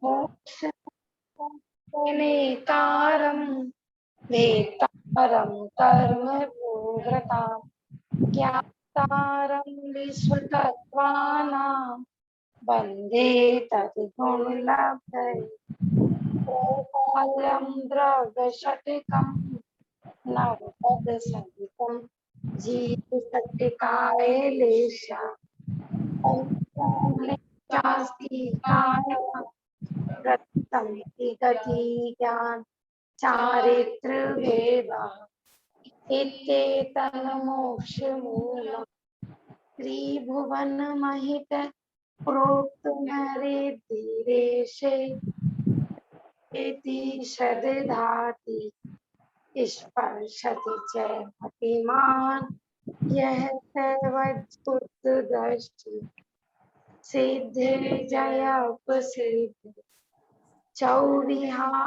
मोक्षनेतारं वेतारं कर्म योगृतां ज्ञातारं विश्वतत्त्वानां वन्दे तद्गुणलब्धये त्रैकाल्यं द्रव्यशतिकं नवपदसहितं जीवशक्तिकाय लेशा पंचास्ति प्रतमिति गति ज्ञान चारित्र वेदा इत्येतन्मोक्षमूलम् त्रिभुवन महित प्रोक्त नरेद्धिरेशे इति श्रद्धाति स्पर्शति च मतिमान् यः सर्वज्ञदृष्टि सिद्धि जय उपसिद्धि चौविहारायण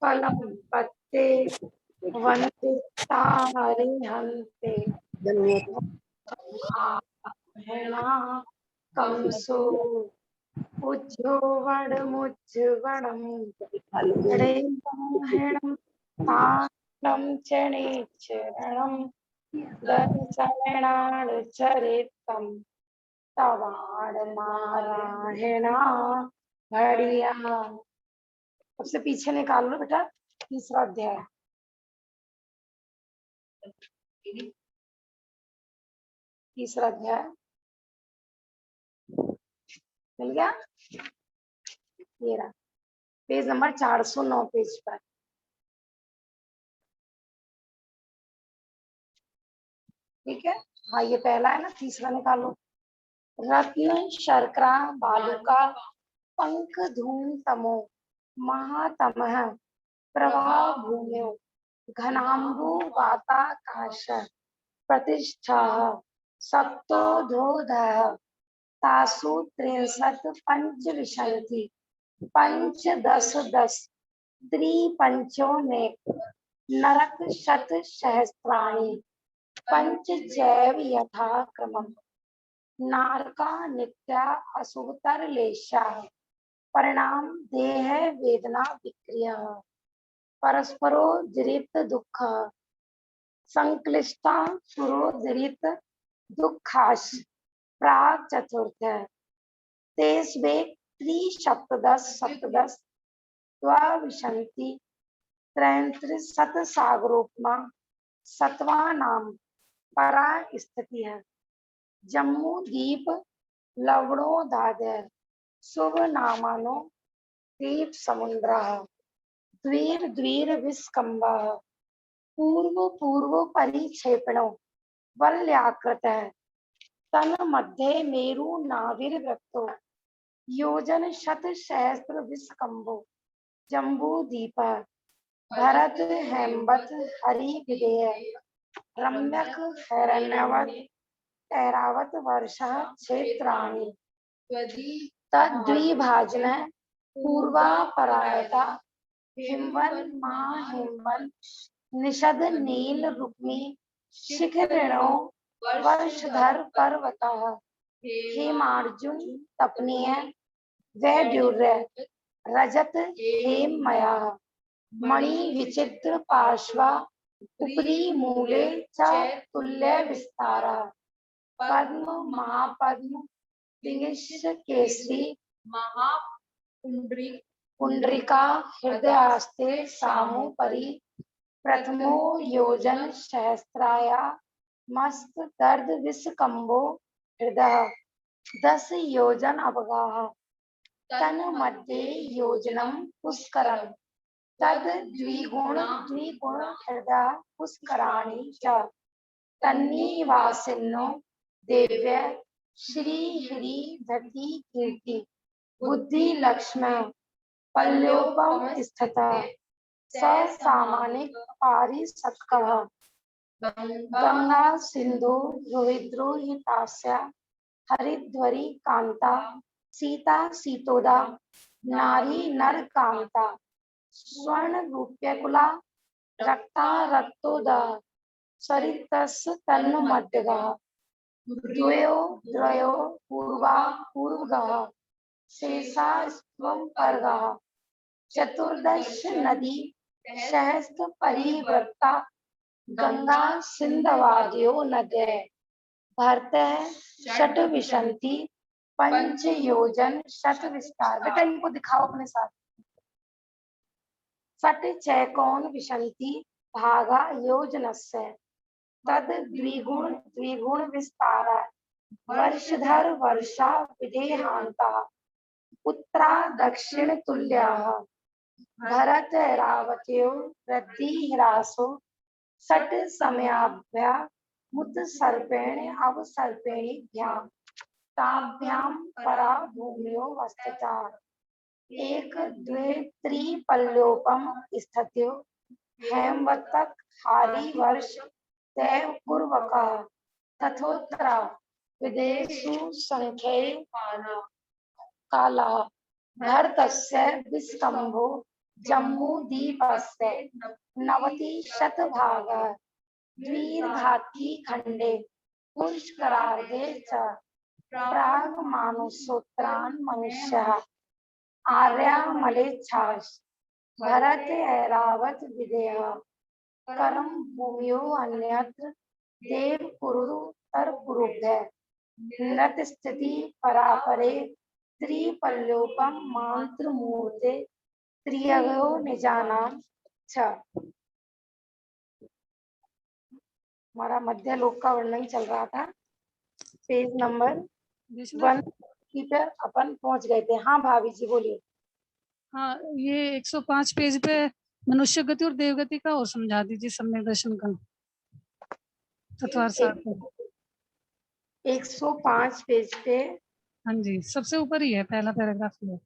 फलं पत्ते वन्दिता हरिहन्ते कंसो उज्जो वडमुज्जवणं हृदयं तानं चरणं दर्शनाचरितं तवाड़ नारायणा घड़िया। सबसे पीछे निकाल लो बेटा, तीसरा अध्याय, तीसरा अध्याय मिल गया। ये रहा पेज नंबर 409 पेज पर। ठीक है, हाँ ये पहला है ना, तीसरा निकालो। रत्न शर्करा बालुका पंख धूम तमो महातमः प्रभा भूम्यो घनाम्बु वाताकाश प्रतिष्ठा सप्तोधोधः तासु 63 पंचविंशति पंच दस दस त्रिपंचोनेक नरक शत सहस्राणि पंच जैव यथा क्रमम् नारका नित्या असुतर लेशा परिणाम देह वेदना विक्रिया परस्परो जरित दुख संक्लिष्टा सुरोदरित दुखाश प्राग चतुर्थ तेस्वे त्रिशतदश सप्तदश द्वाविंशति त्रैंत्रिशत सागरोपमा सत्वा नाम परा स्थिति है जम्मू दीप लवणोदाद शुभ नामानो दीप समुद्र द्वीर द्वीर विस्कंभ पूर्व पूर्व परिक्षेपणो वल्याकृत तन मध्य मेरु नाविर्वृत्तो योजन शत सहस्र विस्कंभो जम्बू दीप भरत हेमवत हरि विदेय रम्यक हिरण्यवत ऐरावत वर्षा क्षेत्राणि तद्विभाजन पूर्वापरायता हिमवन महाहिमवन निषद नील रुक्मी शिखरिणो वर्षधर पर्वतः हेमार्जुन तपनीय वैडूर्य रजत हेममया मणि विचित्र पार्श्वा उपरी मूले च तुल्य विस्तारा पद्म महापद्म केसरी पुंडरिका हृदयास्ते सामुपरि प्रथमो योजन सहस्राया मस्त दर्द विस्कंभो हृदय 10 योजन अवगाह तन मध्ये योजनम पुष्करम तद द्विगुण हृदय पुष्कराणि च तन्निवासिनो देव्य श्री हरि धति कीर्ति बुद्धि लक्ष्मण पल्योपम स्थिता ससामानिक पारिसत्कः गंगा सिंधु रोहिद्रोहितास्या हरिद्वरी कांता सीता सीतोदा नारी नर कांता स्वर्ण रूप्यकुला रक्ता रक्तोदा सरितस तन्मध्यगः द्वयो द्वयो पूर्वा पूर्वगः शेषास्त्वं पर्गः चतुर्दश नदी सहस्त्र परिवृत्ता गंगा सिंधवादयो नद्यः भरतः षट विशंति पंच योजन शत विस्तार। बेटा इनको दिखाओ अपने साथ। षट चैकोन विशंति भागा योजनस्य तद द्विगुण द्विगुण विस्तारा वर्षधर वर्षा विदेहांता उत्तरा दक्षिण तुल्याः भरत रावत्यो वृद्धि ह्रासो षट समयाभ्या मुत सर्पेण अवसर्पेणीभ्यां ताभ्यां परा भूम्यो वस्तता एक द्वे त्रिपल्योपम स्थित्यो हेमवतक हारी वर्ष तैव कुर्वकः तथोत्तरा विदेशु संख्ये कालः भरतस्य विस्कम्भो जम्बूद्वीपस्य नवति शतभागः द्विर्घाती खंडे पुष्करार्धे च प्राग मानुषोत्रान् मनुष्यः आर्या मलेच्छास भरत ऐरावत विदेह करम भूमियो अन्यत्र देव कुरु तर कुरुभ्य नृत स्थिति परापरे त्रिपल्योपम मंत्र मूर्ते त्रियगो निजानाम छ। हमारा मध्य लोक का वर्णन चल रहा था। पेज नंबर 1 पर अपन पहुंच गए थे। हाँ भाभी जी बोलिए। हाँ, ये 105 पेज पे मनुष्य गति और देवगति का और समझा दीजिए, सम्यक दर्शन का तत्वार सार। 105 पेज पे। हाँ जी, सबसे ऊपर ही है, पहला पैराग्राफ है।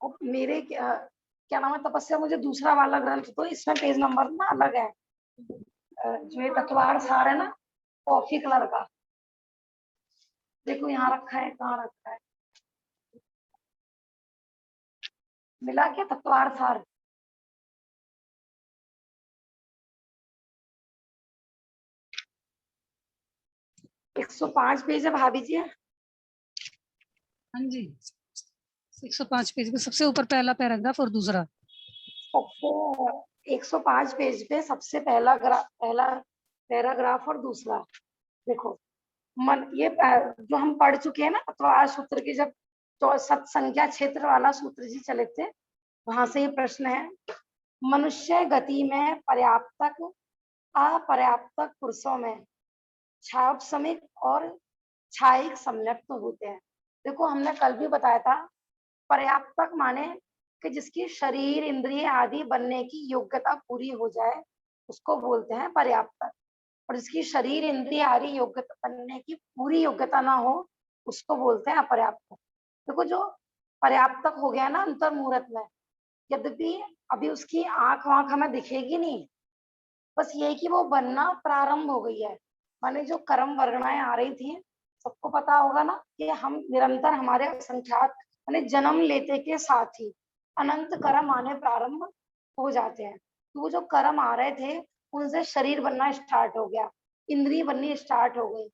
अब मेरे क्या नाम है तपस्या, मुझे दूसरा वाला ग्रंथ तो इसमें पेज नंबर ना अलग है। जो ये तत्वार सार है ना, कॉफी कलर का, देखो यहाँ रखा है, कहाँ रखा है, मिला क्या तत्वार सार? एक 105 पेज है भाभी जी। हाँ जी, 105 पेज पे सबसे ऊपर पहला पैराग्राफ और दूसरा। 105 पेज पे सबसे पहला पैराग्राफ और दूसरा। देखो मन, ये जो हम पढ़ चुके हैं ना तत्वार सूत्र की, जब तो सत्संख्या क्षेत्र वाला सूत्र जी चले थे, वहां से ये प्रश्न है। मनुष्य गति में पर्याप्तक अपर्याप्तक पुरुषों में छावसमिक और छायिक सम्यक तो होते हैं। देखो हमने कल भी बताया था, पर्याप्तक माने कि जिसकी शरीर इंद्रिय आदि बनने की योग्यता पूरी हो जाए उसको बोलते हैं पर्याप्तक, और जिसकी शरीर इंद्रिय आदि योग्यता बनने की पूरी योग्यता ना हो उसको बोलते हैं अपर्याप्तक। देखो जो पर्याप्तक हो गया ना अंतर मुहूर्त में, यद्यपि अभी उसकी आंख वाँख हमें दिखेगी नहीं, बस ये कि वो बनना प्रारंभ हो गई है। माने जो कर्म वर्गणाएं आ रही थी, सबको पता होगा ना कि हम निरंतर हमारे असंख्यात माने जन्म लेते के साथ ही अनंत कर्म आने प्रारंभ हो जाते हैं। तो वो जो कर्म आ रहे थे उनसे शरीर बनना स्टार्ट हो गया, इंद्रिय बननी स्टार्ट हो गई,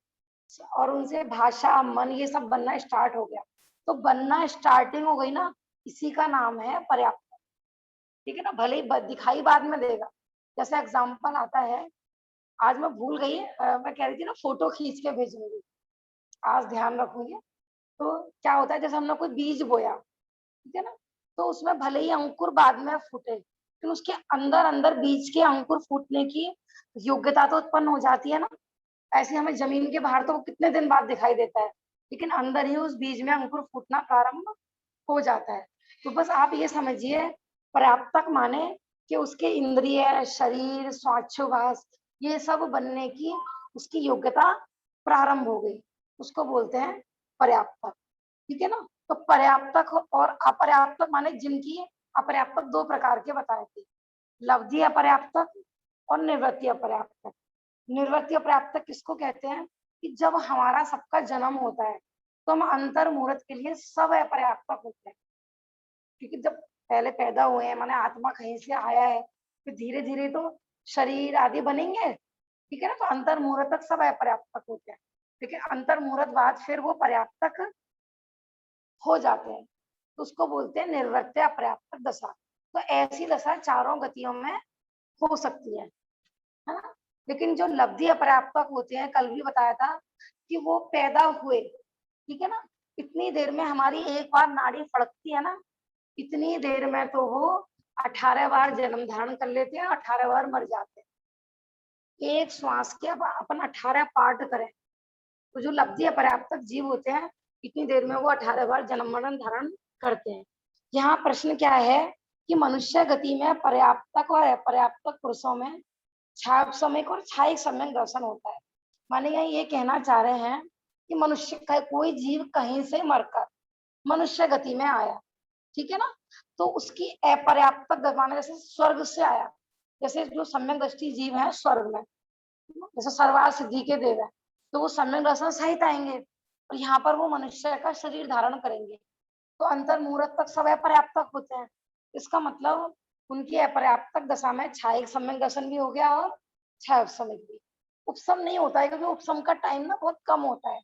और उनसे भाषा मन ये सब बनना स्टार्ट हो गया। तो बनना स्टार्टिंग हो गई ना, इसी का नाम है पर्याप्त। ठीक है ना, भले ही दिखाई बाद में देगा। जैसे एग्जाम्पल आता है, आज मैं भूल गई, मैं कह रही थी ना फोटो खींच के भेजूंगी, आज ध्यान रखूंगी। तो क्या होता है, जैसे हमने कोई बीज बोया, ठीक है ना, तो उसमें भले ही अंकुर बाद में फूटे, लेकिन उसके अंदर अंदर बीज के अंकुर फूटने की योग्यता तो उत्पन्न हो जाती है ना। ऐसे हमें जमीन के बाहर तो वो कितने दिन बाद दिखाई देता है, लेकिन अंदर ही उस बीज में अंकुर फूटना प्रारंभ हो जाता है। तो बस आप ये समझिए, पर्याप्तक माने कि उसके इंद्रिय शरीर स्वाच्छवास ये सब बनने की उसकी योग्यता प्रारंभ हो गई, उसको बोलते हैं पर्याप्तक। ठीक है ना। तो पर्याप्तक और अपर्याप्तक माने जिनकी अपर्याप्तक दो प्रकार के बताए थे, लब्धि अपर्याप्तक और निवृत्ति अपर्याप्तक। निवृत्ति अपर्याप्तक किसको कहते हैं कि जब हमारा सबका जन्म होता है तो हम अंतर मुहूर्त के लिए सब अपर्याप्तक होते हैं, क्योंकि जब पहले पैदा हुए हैं माने आत्मा कहीं से आया है, फिर धीरे धीरे तो शरीर आदि बनेंगे, ठीक है ना, तो अंतर मुहूर्त तक सब अपर्याप्तक होते हैं, लेकिन अंतर मुहूर्त बाद फिर वो पर्याप्तक हो जाते हैं, तो उसको बोलते हैं निर्वृत्य अपर्याप्तक दशा। तो ऐसी दशा चारों गतियों में हो सकती है ना। लेकिन जो लब्धि अपर्याप्तक होते हैं, कल भी बताया था कि वो पैदा हुए, ठीक है ना, इतनी देर में हमारी एक बार नाड़ी फड़कती है ना, इतनी देर में तो वो 18 बार जन्म धारण कर लेते हैं, 18 बार मर जाते हैं। एक श्वास के अब अपन 18 पार्ट करें, तो जो लब्धि अपर्याप्तक जीव होते हैं, इतनी देर में वो 18 बार जन्म मरण धारण करते हैं। यहाँ प्रश्न क्या है कि मनुष्य गति में पर्याप्तक और अपर्याप्तक पुरुषों में छायासमिक और छायिक सम्यक दर्शन होता है। माने यहाँ ये कहना चाह रहे हैं कि मनुष्य का कोई जीव कहीं से मरकर मनुष्य गति में आया, ठीक है ना, तो उसकी अपर्याप्तक माने जैसे स्वर्ग से आया, जैसे जो सम्यक दृष्टि जीव है स्वर्ग में, जैसे सर्वार्थ सिद्धि के देव है, तो वो सम्यक दर्शन सहित आएंगे और यहाँ पर वो मनुष्य का शरीर धारण करेंगे, तो अंतर मुहूर्त तक सब अपर्याप्तक होते हैं। इसका मतलब उनकी अपर्याप्तक दशा में छायिक सम्यक दर्शन भी हो गया और छायोपशमिक भी। उपशम नहीं होता है क्योंकि उपशम का टाइम ना बहुत कम होता है।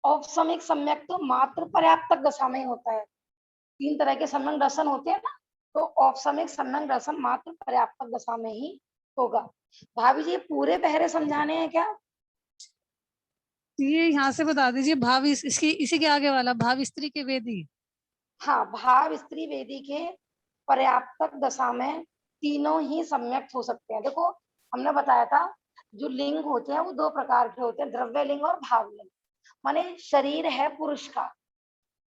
औपशमिक सम्यक तो मात्र पर्याप्तक दशा में ही होता है। 3 तरह के सम्यक दर्शन होते हैं ना, तो औपशमिक सम्यक दर्शन मात्र पर्याप्तक दशा में ही होगा। भाभी जी पूरे पहरे समझाने हैं क्या? ये यहाँ से बता दीजिए, भाव इसकी इसी के आगे वाला भाव स्त्री के वेदी। हाँ, भाव स्त्री वेदी के पर्याप्तक दशा में तीनों ही सम्यक हो सकते हैं। देखो हमने बताया था जो लिंग होते हैं वो 2 प्रकार के होते हैं, द्रव्य लिंग और भाव लिंग। माने शरीर है पुरुष का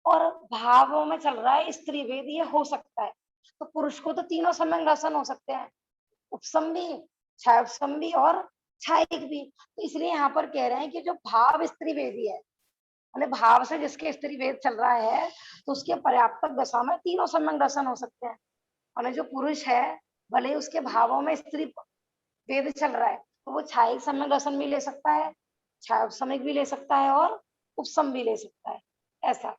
और भावों में चल रहा है स्त्री वेद, ये हो सकता है। तो पुरुष को तो तीनों सम्यक दर्शन हो सकते हैं, उपसम भी, छायोपसम भी और छायिक भी। तो इसलिए यहाँ पर कह रहे हैं कि जो भाव स्त्री वेदी है, मतलब भाव से जिसके स्त्री वेद चल रहा है, तो उसके पर्याप्तक दशा में तीनों सम्यक दर्शन हो सकते हैं। और जो पुरुष है भले ही उसके भावों में स्त्री वेद चल रहा है, तो वो छायिक सम्यक दर्शन भी ले सकता है, छायोपसमिक भी ले सकता है और उपसम भी ले सकता है, ऐसा।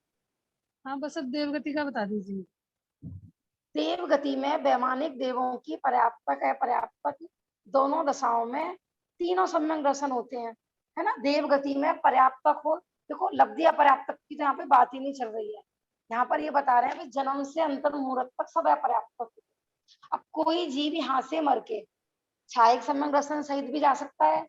हाँ, बस अब देवगति का बता दीजिए। देव गति में वैमानिक देवों की पर्याप्तक अपर्याप्तक दोनों दशाओं में तीनों सम्यक दर्शन होते हैं, है ना। देव गति में पर्याप्तक हो, देखो लब्धि अपर्याप्तक की तो यहाँ पे बात ही नहीं चल रही है। यहाँ पर ये बता रहे हैं कि जन्म से अंतर मुहूर्त तक सब अपर्याप्तक। अब कोई जीव यहाँ से मर के छायिक सम्यक दर्शन सहित भी जा सकता है,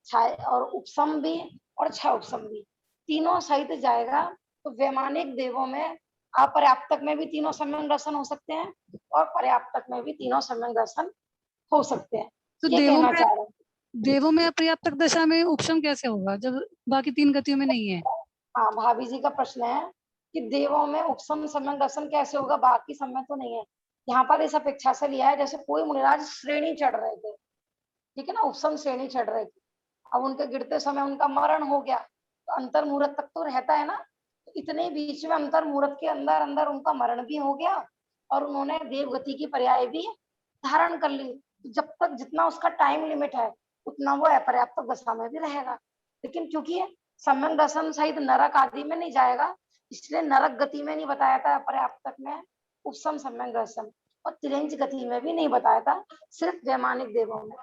छाय और उपसम भी और छाय उपसम भी, तीनों सहित जाएगा। तो वैमानिक देवों में अपर्याप्तक में भी तीनों सम्यक दर्शन हो सकते हैं और पर्याप्तक में भी तीनों सम्यक दर्शन हो सकते हैं, तो ये कहना चाह रहे हैं। देवों में अपर्याप्तक दशा में उपशम कैसे होगा जब बाकी 3 गतियों में नहीं है? हाँ, भाभी जी का प्रश्न है कि देवों में उपसम सम्यक दर्शन कैसे होगा, बाकी समय तो नहीं है। यहाँ पर इस अपेक्षा से लिया है जैसे कोई मुनिराज श्रेणी चढ़ रहे थे, ठीक है ना, उपसम श्रेणी चढ़ रहे थे, अब उनके गिरते समय उनका मरण हो गया, तो अंतर मुहूर्त तक तो रहता है ना, तो इतने बीच में अंतर मुहूर्त के अंदर अंदर उनका मरण भी हो गया और उन्होंने देवगति की पर्याय भी धारण कर ली। जब तक जितना उसका टाइम लिमिट है उतना वो अपर्याप्तक दशा में भी रहेगा, लेकिन क्योंकि सम्यक दर्शन सहित नरक आदि में नहीं जाएगा, इसलिए नरक गति में नहीं बताया था अपर्याप्तक में उपसम सम्यक दर्शन, और तिरंज गति में भी नहीं बताया था, सिर्फ वैमानिक देवों में।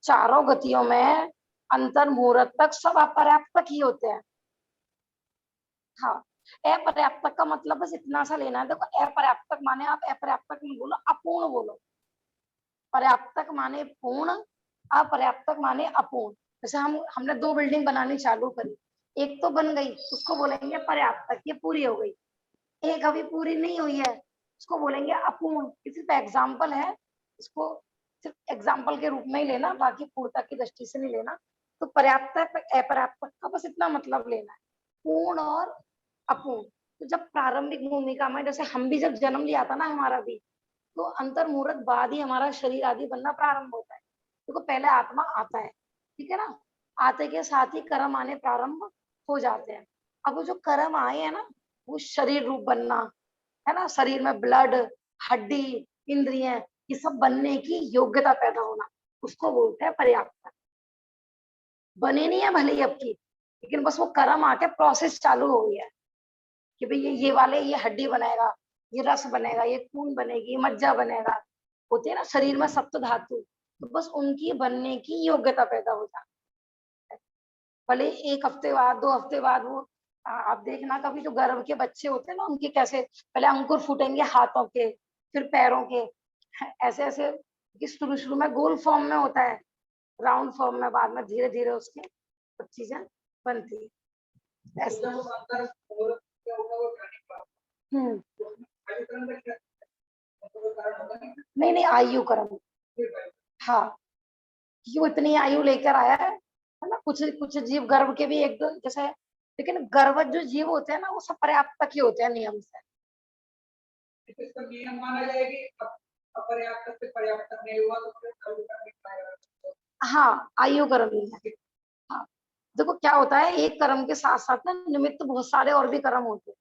चारों गतियों में अंतर मुहूर्त तक सब अपर्याप्तक ही होते हैं। हाँ, अपर्याप्तक का मतलब बस इतना सा लेना है। देखो अपर्याप्तक माने आप अपर्याप्तक नहीं बोलो, अपूर्ण बोलो। पर्याप्तक माने पूर्ण, अपर्याप्तक माने अपूर्ण। जैसे हमने 2 बिल्डिंग बनानी चालू करी, एक तो बन गई उसको बोलेंगे पर्याप्तक, ये पूरी हो गई। एक अभी पूरी नहीं हुई है उसको बोलेंगे अपूर्ण। सिर्फ एग्जाम्पल है, इसको सिर्फ एग्जाम्पल के रूप में ही लेना, बाकी पूर्णता की दृष्टि से नहीं लेना। तो पर्याप्तक अपर्याप्तक का बस इतना मतलब लेना है, पूर्ण और अपूर्ण। तो जब प्रारंभिक भूमिका में, जैसे हम भी जब जन्म लिया था ना हमारा भी, तो अंतर मुहूर्त बाद ही हमारा शरीर आदि बनना प्रारंभ होता है। देखो पहले आत्मा आता है, ठीक है ना, आते के साथ ही कर्म आने प्रारंभ हो जाते हैं। अब वो जो कर्म आए हैं ना, वो शरीर रूप बनना, है ना, शरीर में ब्लड, हड्डी, इंद्रियां, ये सब बनने की योग्यता पैदा होना, उसको बोलते हैं पर्याप्त। बने नहीं है भले ही अब की, लेकिन बस वो कर्म आके प्रोसेस चालू हो गया है। कि भाई ये वाले ये हड्डी बनाएगा, ये रस बनेगा, ये खून बनेगी, मज्जा बनेगा, होते हैं ना शरीर में सप्त धातु, तो बस उनकी बनने की योग्यता पैदा हो जाती है। भले 1 हफ्ते बाद 2 हफ्ते बाद वो आप देखना कभी जो गर्भ के बच्चे होते हैं ना उनके कैसे पहले अंकुर फूटेंगे हाथों के, फिर पैरों के, ऐसे ऐसे शुरू शुरू में गोल फॉर्म में होता है, राउंड फॉर्म में, बाद में धीरे धीरे उसकी सब चीजें बनती है ऐसे। हम्म, नहीं नहीं आयु कर्म, हाँ, कि वो इतनी आयु लेकर आया है ना। कुछ कुछ जीव गर्भ के भी एक दो जैसे, लेकिन गर्भज जो जीव होते हैं ना वो सब पर्याप्त तक ही होते हैं नियम से। इसका नियम माना जाए कि अपर्याप्त से पर्याप्त तक नहीं हुआ तो फिर कर्म करने पाएगा। हाँ, आयु कर्म ही है। हाँ, देखो क्या होता है, एक कर्म के साथ साथ ना निमित्त बहुत सारे और भी कर्म होते हैं।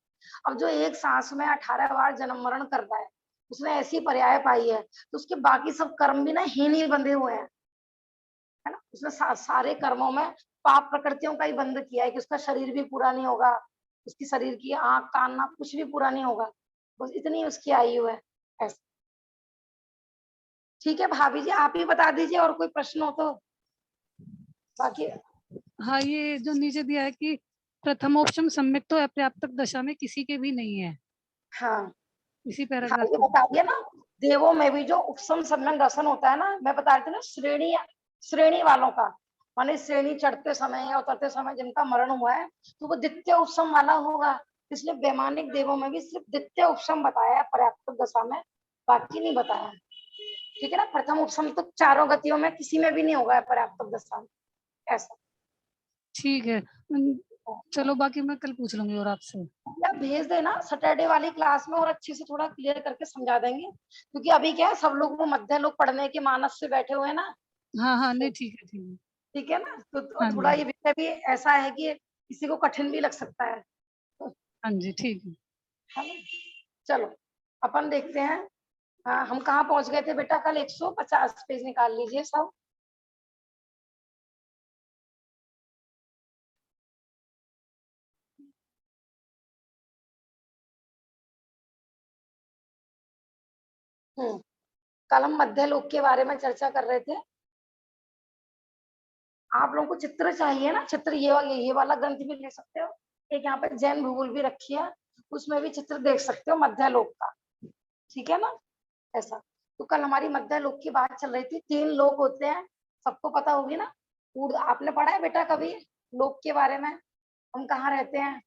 अब जो एक सांस में 18 बार जन्म मरण कर रहा है, उसने ऐसी पर्याय पाई है, तो उसके बाकी सब कर्म भी ना हीन ही बंधे हुए हैं, है ना। उसने सारे कर्मों में पाप प्रकृतियों का ही बंध किया है कि उसका शरीर भी पूरा नहीं होगा, उसकी शरीर की आंख कान नाक कुछ भी पूरा नहीं होगा, बस इतनी उसकी आयु है ऐसे। ठीक है भाभी जी, आप ही बता दीजिए और कोई प्रश्न हो तो बाकी। हाँ, ये जो नीचे दिया है कि प्रथमोपशम सम्यक तो अपर्याप्तक दशा में किसी के भी नहीं है, हाँ इसी हाँ, पैराग्राफ ये में। बता दिया ना, देवों में भी जो उपसम सम्यक दर्शन होता है ना, मैं बता रही थी ना, श्रेणी श्रेणी वालों का, माने श्रेणी चढ़ते समय या उतरते समय जिनका मरण हुआ है तो वो द्वितीय उपसम वाला होगा। इसलिए वैमानिक देवों में भी सिर्फ द्वितीय उपसम बताया है पर्याप्त दशा में, बाकी नहीं बताया। ठीक है ना, प्रथम उपसम तो चारों गतियों में किसी में भी नहीं होगा पर्याप्त दशा में ऐसा। ठीक है, चलो बाकी मैं कल पूछ लूंगी और आपसे। या भेज देना सैटरडे वाली क्लास में और अच्छे से थोड़ा क्लियर करके समझा देंगे, क्योंकि अभी क्या है सब लोग वो मध्य लोग पढ़ने के मानस से बैठे हुए हैं ना। हाँ हाँ, तो नहीं ठीक है, ठीक है। ठीक है ना, तो हाँ थोड़ा जी, ये विषय भी ऐसा है कि किसी को कठिन भी लग सकता है। हाँ जी, ठीक है। है ना? चलो अपन देखते हैं। हाँ, हम कहाँ पहुंच गए थे बेटा, कल 150 पेज निकाल लीजिए सब। कल हम मध्य लोक के बारे में चर्चा कर रहे थे। आप लोगों को चित्र चाहिए ना, चित्र ये वाला ग्रंथ भी ले सकते हो, एक यहाँ पे जैन भूगोल भी रखी है, उसमें भी चित्र देख सकते हो मध्य लोक का। ठीक है ना, ऐसा। तो कल हमारी मध्य लोक की बात चल रही थी, 3 लोक होते हैं, सबको पता होगी ना। आपने पढ़ा है बेटा कभी लोक के बारे में, हम कहाँ रहते हैं,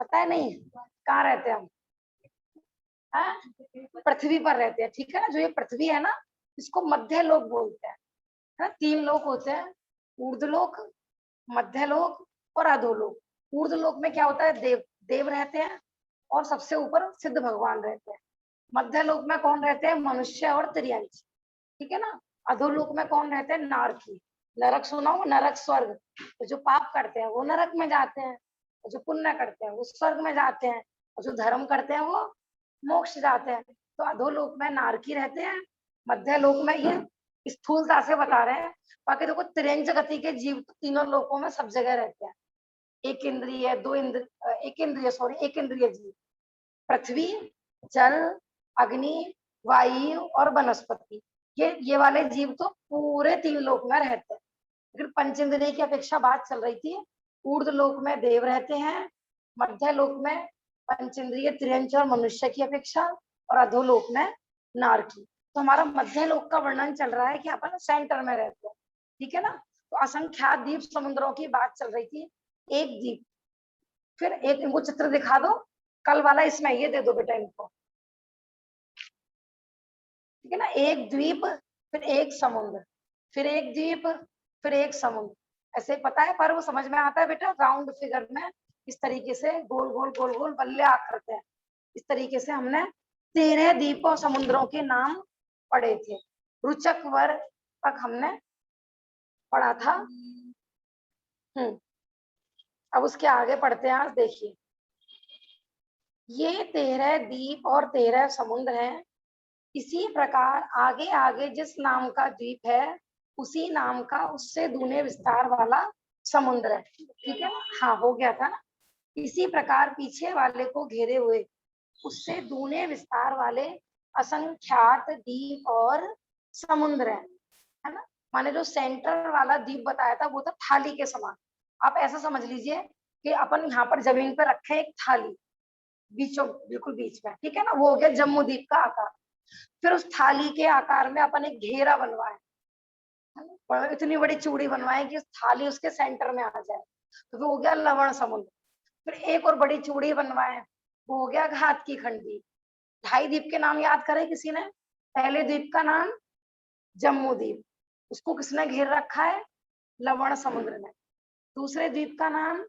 पता है नहीं, कहाँ रहते हैं हम, हाँ? पृथ्वी पर रहते हैं। ठीक है ना, जो ये पृथ्वी है ना, इसको मध्य लोक बोलते हैं, है ना। 3 लोक होते हैं, ऊर्ध्वलोक, मध्यलोक और अधोलोक। ऊर्ध्वलोक में क्या होता है, देव देव रहते हैं, और सबसे ऊपर सिद्ध भगवान रहते हैं। मध्यलोक में कौन रहते हैं, मनुष्य और त्रियंश। ठीक है ना। अधोलोक में कौन रहते हैं, नारकी। नरक सुना हो, नरक स्वर्ग, तो जो पाप करते हैं वो नरक में जाते हैं, और जो पुण्य करते हैं वो स्वर्ग में जाते हैं, और जो धर्म करते हैं वो मोक्ष जाते हैं। तो अधोलोक में नारकी रहते हैं, मध्य लोक में ये स्थूलता से बता रहे हैं। बाकी देखो त्रियंश गति के जीव तो तीनों लोकों में सब जगह रहते हैं। एक इंद्रिय, दो इंद्रिय, एक इंद्रिय, सॉरी, एक इंद्रिय जीव, पृथ्वी, जल, अग्नि, वायु और वनस्पति, ये वाले जीव तो पूरे 3 लोक में रहते हैं। लेकिन पंचेंद्रिय की अपेक्षा बात चल रही थी, ऊर्ध्व लोक में देव रहते हैं, मध्य लोक में पंचेंद्रिय त्रियंश और मनुष्य की अपेक्षा, और अधोलोक में नारकी। तो हमारा मध्य लोक का वर्णन चल रहा है कि अपन सेंटर में रहते हैं। ठीक है ना। तो असंख्यात द्वीप समुद्रों की बात चल रही थी, एक द्वीप, फिर एक इनको चित्र दिखा दो कल वाला, इसमें ये दे दो बेटा इनको। ठीक है ना, एक द्वीप, फिर एक समुद्र, फिर एक द्वीप, फिर एक समुद्र, ऐसे पता है, पर वो समझ में आता है बेटा राउंड फिगर में, इस तरीके से गोल गोल गोल गोल बल्ले आकृत है। इस तरीके से हमने 13 द्वीपों समुद्रों के नाम पढ़े थे, रुचक वर्ग तक हमने पढ़ा था। अब उसके आगे पढ़ते हैं, देखिए ये 13 द्वीप और 13 समुद्र हैं। इसी प्रकार आगे आगे जिस नाम का द्वीप है उसी नाम का उससे दूने विस्तार वाला समुद्र है। ठीक है ना, हाँ हो गया था ना। इसी प्रकार पीछे वाले को घेरे हुए उससे दूने विस्तार वाले असंख्यात द्वीप और समुद्र है ना। माने जो सेंटर वाला द्वीप बताया था वो था थाली के समान। आप ऐसा समझ लीजिए कि अपन यहाँ पर जमीन पर रखे एक थाली बीचों बिल्कुल बीच में, ठीक है ना, वो हो गया जम्मू द्वीप का आकार। फिर उस थाली के आकार में अपन एक घेरा बनवाए, इतनी बड़ी चूड़ी बनवाए कि थाली उसके सेंटर में आ जाए, तो वो हो गया लवण समुद्र। फिर एक और बड़ी चूड़ी बनवाए, वो हो गया घात की खंडी। ढाई द्वीप के नाम याद करे किसी ने? पहले द्वीप का नाम जम्मू द्वीप, उसको किसने घेर रखा है? लवण समुद्र ने। दूसरे द्वीप का नाम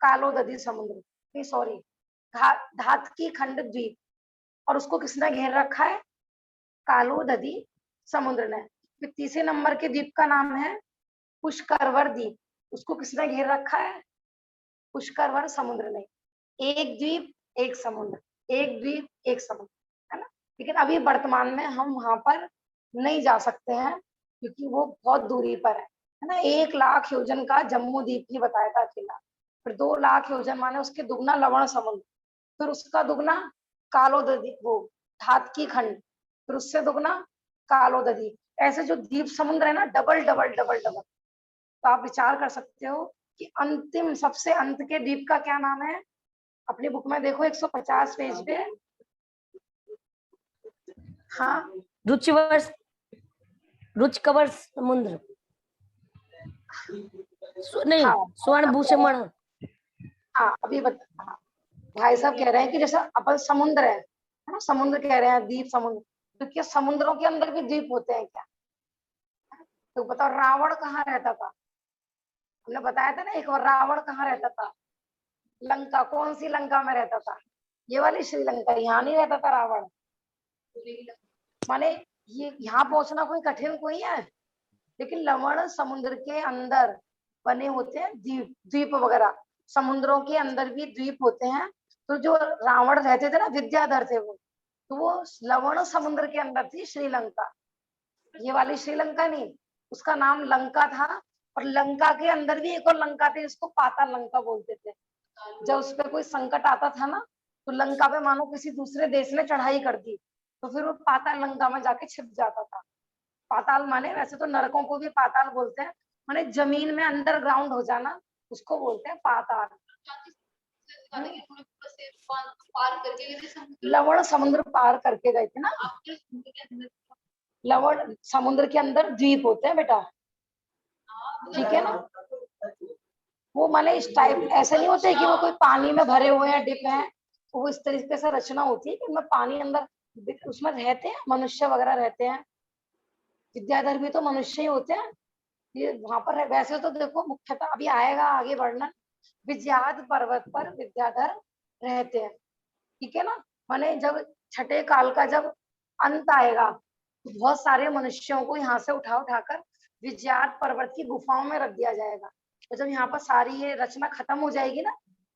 कालोदधी समुद्र, नहीं सॉरी, धात की खंड द्वीप, और उसको किसने घेर रखा है? कालोदधी समुद्र ने। फिर तीसरे नंबर के द्वीप का नाम है पुष्करवर द्वीप, उसको किसने घेर रखा है? पुष्करवर समुद्र ने। एक द्वीप एक समुद्र, एक द्वीप एक समुद्र, है ना। लेकिन अभी वर्तमान में हम वहां पर नहीं जा सकते हैं क्योंकि वो बहुत दूरी पर है ना। 1 लाख योजन का जम्मू द्वीप ही बताया था अकेला। फिर 2 लाख योजन माने उसके दुगना लवण समुद्र, फिर उसका दुगना कालोदधी वो धात की खंड, फिर उससे दुगना कालोदधी। ऐसे जो द्वीप समुद्र है ना, डबल डबल डबल डबल। तो आप विचार कर सकते हो कि अंतिम सबसे अंत के द्वीप का क्या नाम है? अपनी बुक में देखो 150 पेज पे। हाँ, रुचकवर समुद्र नहीं, हाँ, स्वर्ण भूषण। हाँ अभी बता। हाँ, भाई साहब कह रहे हैं कि जैसे अपन समुद्र है ना, समुद्र कह रहे हैं द्वीप समुद्र, तो क्या समुद्रों के अंदर भी द्वीप होते हैं क्या? तो बताओ रावण कहाँ रहता था? हमने बताया था ना एक बार, रावण कहाँ रहता था? लंका। कौन सी लंका में रहता था? ये वाली श्रीलंका। यहाँ नहीं रहता था रावण। माने ये यहाँ पहुंचना कोई कठिन कोई है, लेकिन लवण समुद्र के अंदर बने होते हैं द्वीप, द्वीप वगैरह समुद्रों के अंदर भी द्वीप होते हैं। तो जो रावण रहते थे ना, विद्याधर थे वो, तो वो लवण समुद्र के अंदर थी श्रीलंका। ये वाली श्रीलंका नहीं, उसका नाम लंका था। और लंका के अंदर भी एक और लंका थी जिसको पाताल लंका बोलते थे। जब उस पर कोई संकट आता था ना, तो लंका पे मानो किसी दूसरे देश ने चढ़ाई कर दी, तो फिर वो पाताल लंका में जाके छिप जाता था। पाताल माने वैसे तो नरकों को भी पाताल बोलते हैं, माने जमीन में अंडरग्राउंड हो जाना, उसको बोलते हैं पाताल। लवण समुद्र पार करके गए थे ना। लवण समुद्र के अंदर द्वीप होते हैं बेटा, ठीक है ना। वो माने इस टाइप ऐसे नहीं होते कि वो कोई पानी में भरे हुए हैं, डिप हैं। वो इस तरीके से रचना होती है कि उनमें पानी अंदर, उसमें रहते हैं मनुष्य वगैरह रहते हैं। विद्याधर भी तो मनुष्य ही होते हैं। ये वहां पर वैसे तो देखो मुख्यतः अभी आएगा आगे वर्णन, विद्याध पर्वत पर विद्याधर रहते हैं, ठीक है ना। माने जब छठे काल का जब अंत आएगा तो बहुत सारे मनुष्यों को यहाँ से उठा उठाकर विद्याध पर्वत की गुफाओं में रख दिया जाएगा। तो जब यहाँ पर सारी ये रचना खत्म हो जाएगी ना,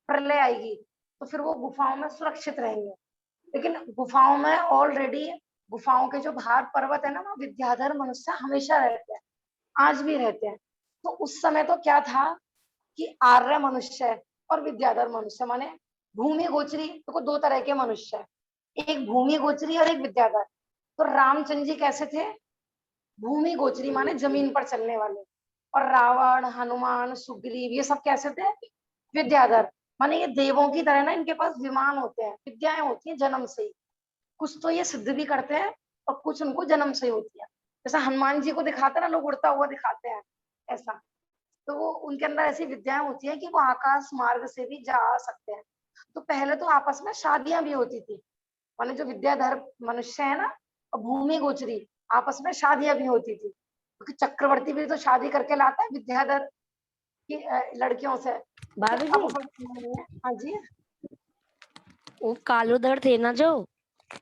प्रलय आएगी, तो फिर वो गुफाओं में सुरक्षित रहेंगे। लेकिन गुफाओं में ऑलरेडी, गुफाओं के जो बाहर पर्वत है ना, वहाँ विद्याधर मनुष्य हमेशा रहते हैं, आज भी रहते हैं। तो उस समय तो क्या था कि आर्य मनुष्य और विद्याधर मनुष्य, माने भूमि गोचरी, तो 2 तरह के मनुष्य है, एक भूमि गोचरी और एक विद्याधर। तो रामचंद्र जी कैसे थे? भूमि गोचरी माने जमीन पर चलने वाले। और रावण, हनुमान, सुग्रीव ये सब कैसे थे? विद्याधर। माने ये देवों की तरह ना, इनके पास विमान होते हैं, विद्याएं होती है जन्म से ही। कुछ तो ये सिद्ध भी करते हैं और कुछ उनको जन्म से ही होती है। जैसा हनुमान जी को दिखाते हैं ना लोग, उड़ता हुआ दिखाते हैं ऐसा, तो वो उनके अंदर ऐसी विद्याएं होती है कि वो आकाश मार्ग से भी जा सकते हैं। तो पहले तो आपस में शादियां भी होती थी, माने जो विद्याधर मनुष्य है ना और भूमि गोचरी, आपस में शादियां भी होती थी, क्योंकि चक्रवर्ती भी तो शादी करके लाता है विद्याधर की लड़कियों से। भाभी जी, हाँ जी, वो कालोधर थे ना जो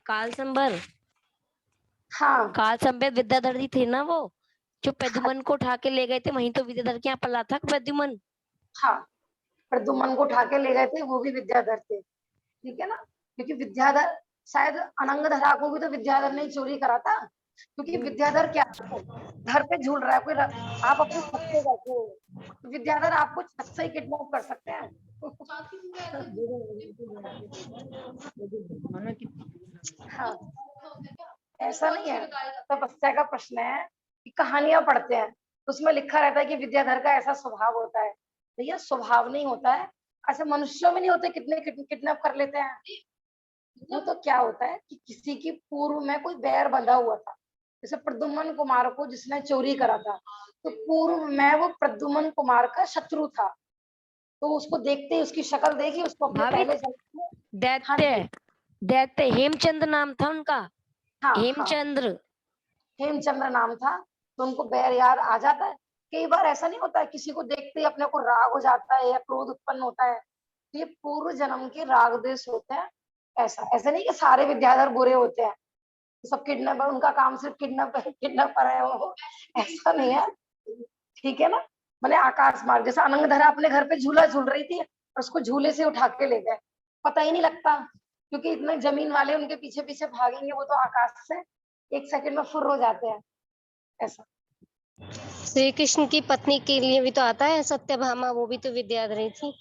काल संबर, हाँ काल संबर विद्याधर जी थे ना, वो जो प्रद्युमन को उठा के ले गए थे, वहीं तो विद्याधर के यहाँ पला था प्रद्युमन। हाँ, प्रद्युमन को उठा के ले गए थे, वो भी विद्याधर थे, ठीक है ना। क्योंकि विद्याधर, शायद अनंगधरा को भी तो विद्याधर ने चोरी करा था, क्योंकि विद्याधर क्या घर पे झूल रहा है कोई, आप अपने छत पे बैठे हो, तो विद्याधर आपको छत से ही किडनैप कर सकते हैं। हाँ, ऐसा नहीं है। तो बच्चा का प्रश्न है कि कहानियां पढ़ते हैं, उसमें लिखा रहता है कि विद्याधर का ऐसा स्वभाव होता है। भैया स्वभाव नहीं होता है, ऐसे मनुष्यों में नहीं होते, कितने किडनैप कर लेते हैं। वो तो क्या होता है कि किसी की पूर्व में कोई बैर बंधा हुआ था, जैसे प्रद्युम्न कुमार को जिसने चोरी करा था, तो पूर्व में वो प्रद्युम्न कुमार का शत्रु था, तो उसको देखते ही, उसकी शक्ल देखी, उसको अपने भाभी पहले जन्म में। हाँ दैत्य जी, दैत्य हेमचंद्र नाम था उनका। हाँ हाँ, हेमचंद्र। हेमचंद्र नाम था, तो उनको बैर याद आ जाता है। कई बार ऐसा नहीं होता है, किसी को देखते ही अपने को राग हो जाता है या क्रोध उत्पन्न होता है, तो ये पूर्व जन्म के राग देश होते हैं। ऐसा नहीं कि सारे विद्याधर बुरे होते हैं, सब किडनैपर, उनका काम सिर्फ किडनैपर है वो, ऐसा नहीं है। ठीक है ना। मैंने आकाश मार्ग, जैसे अनंगधरा अपने घर पे झूला झूल रही थी और उसको झूले से उठा के ले गए, पता ही नहीं लगता, क्योंकि इतने जमीन वाले उनके पीछे पीछे भागेंगे, वो तो आकाश से 1 सेकंड में फुर हो जाते हैं। ऐसा। श्री कृष्ण की पत्नी के लिए भी तो आता है सत्यभामा, वो भी तो विद्याधरी थी।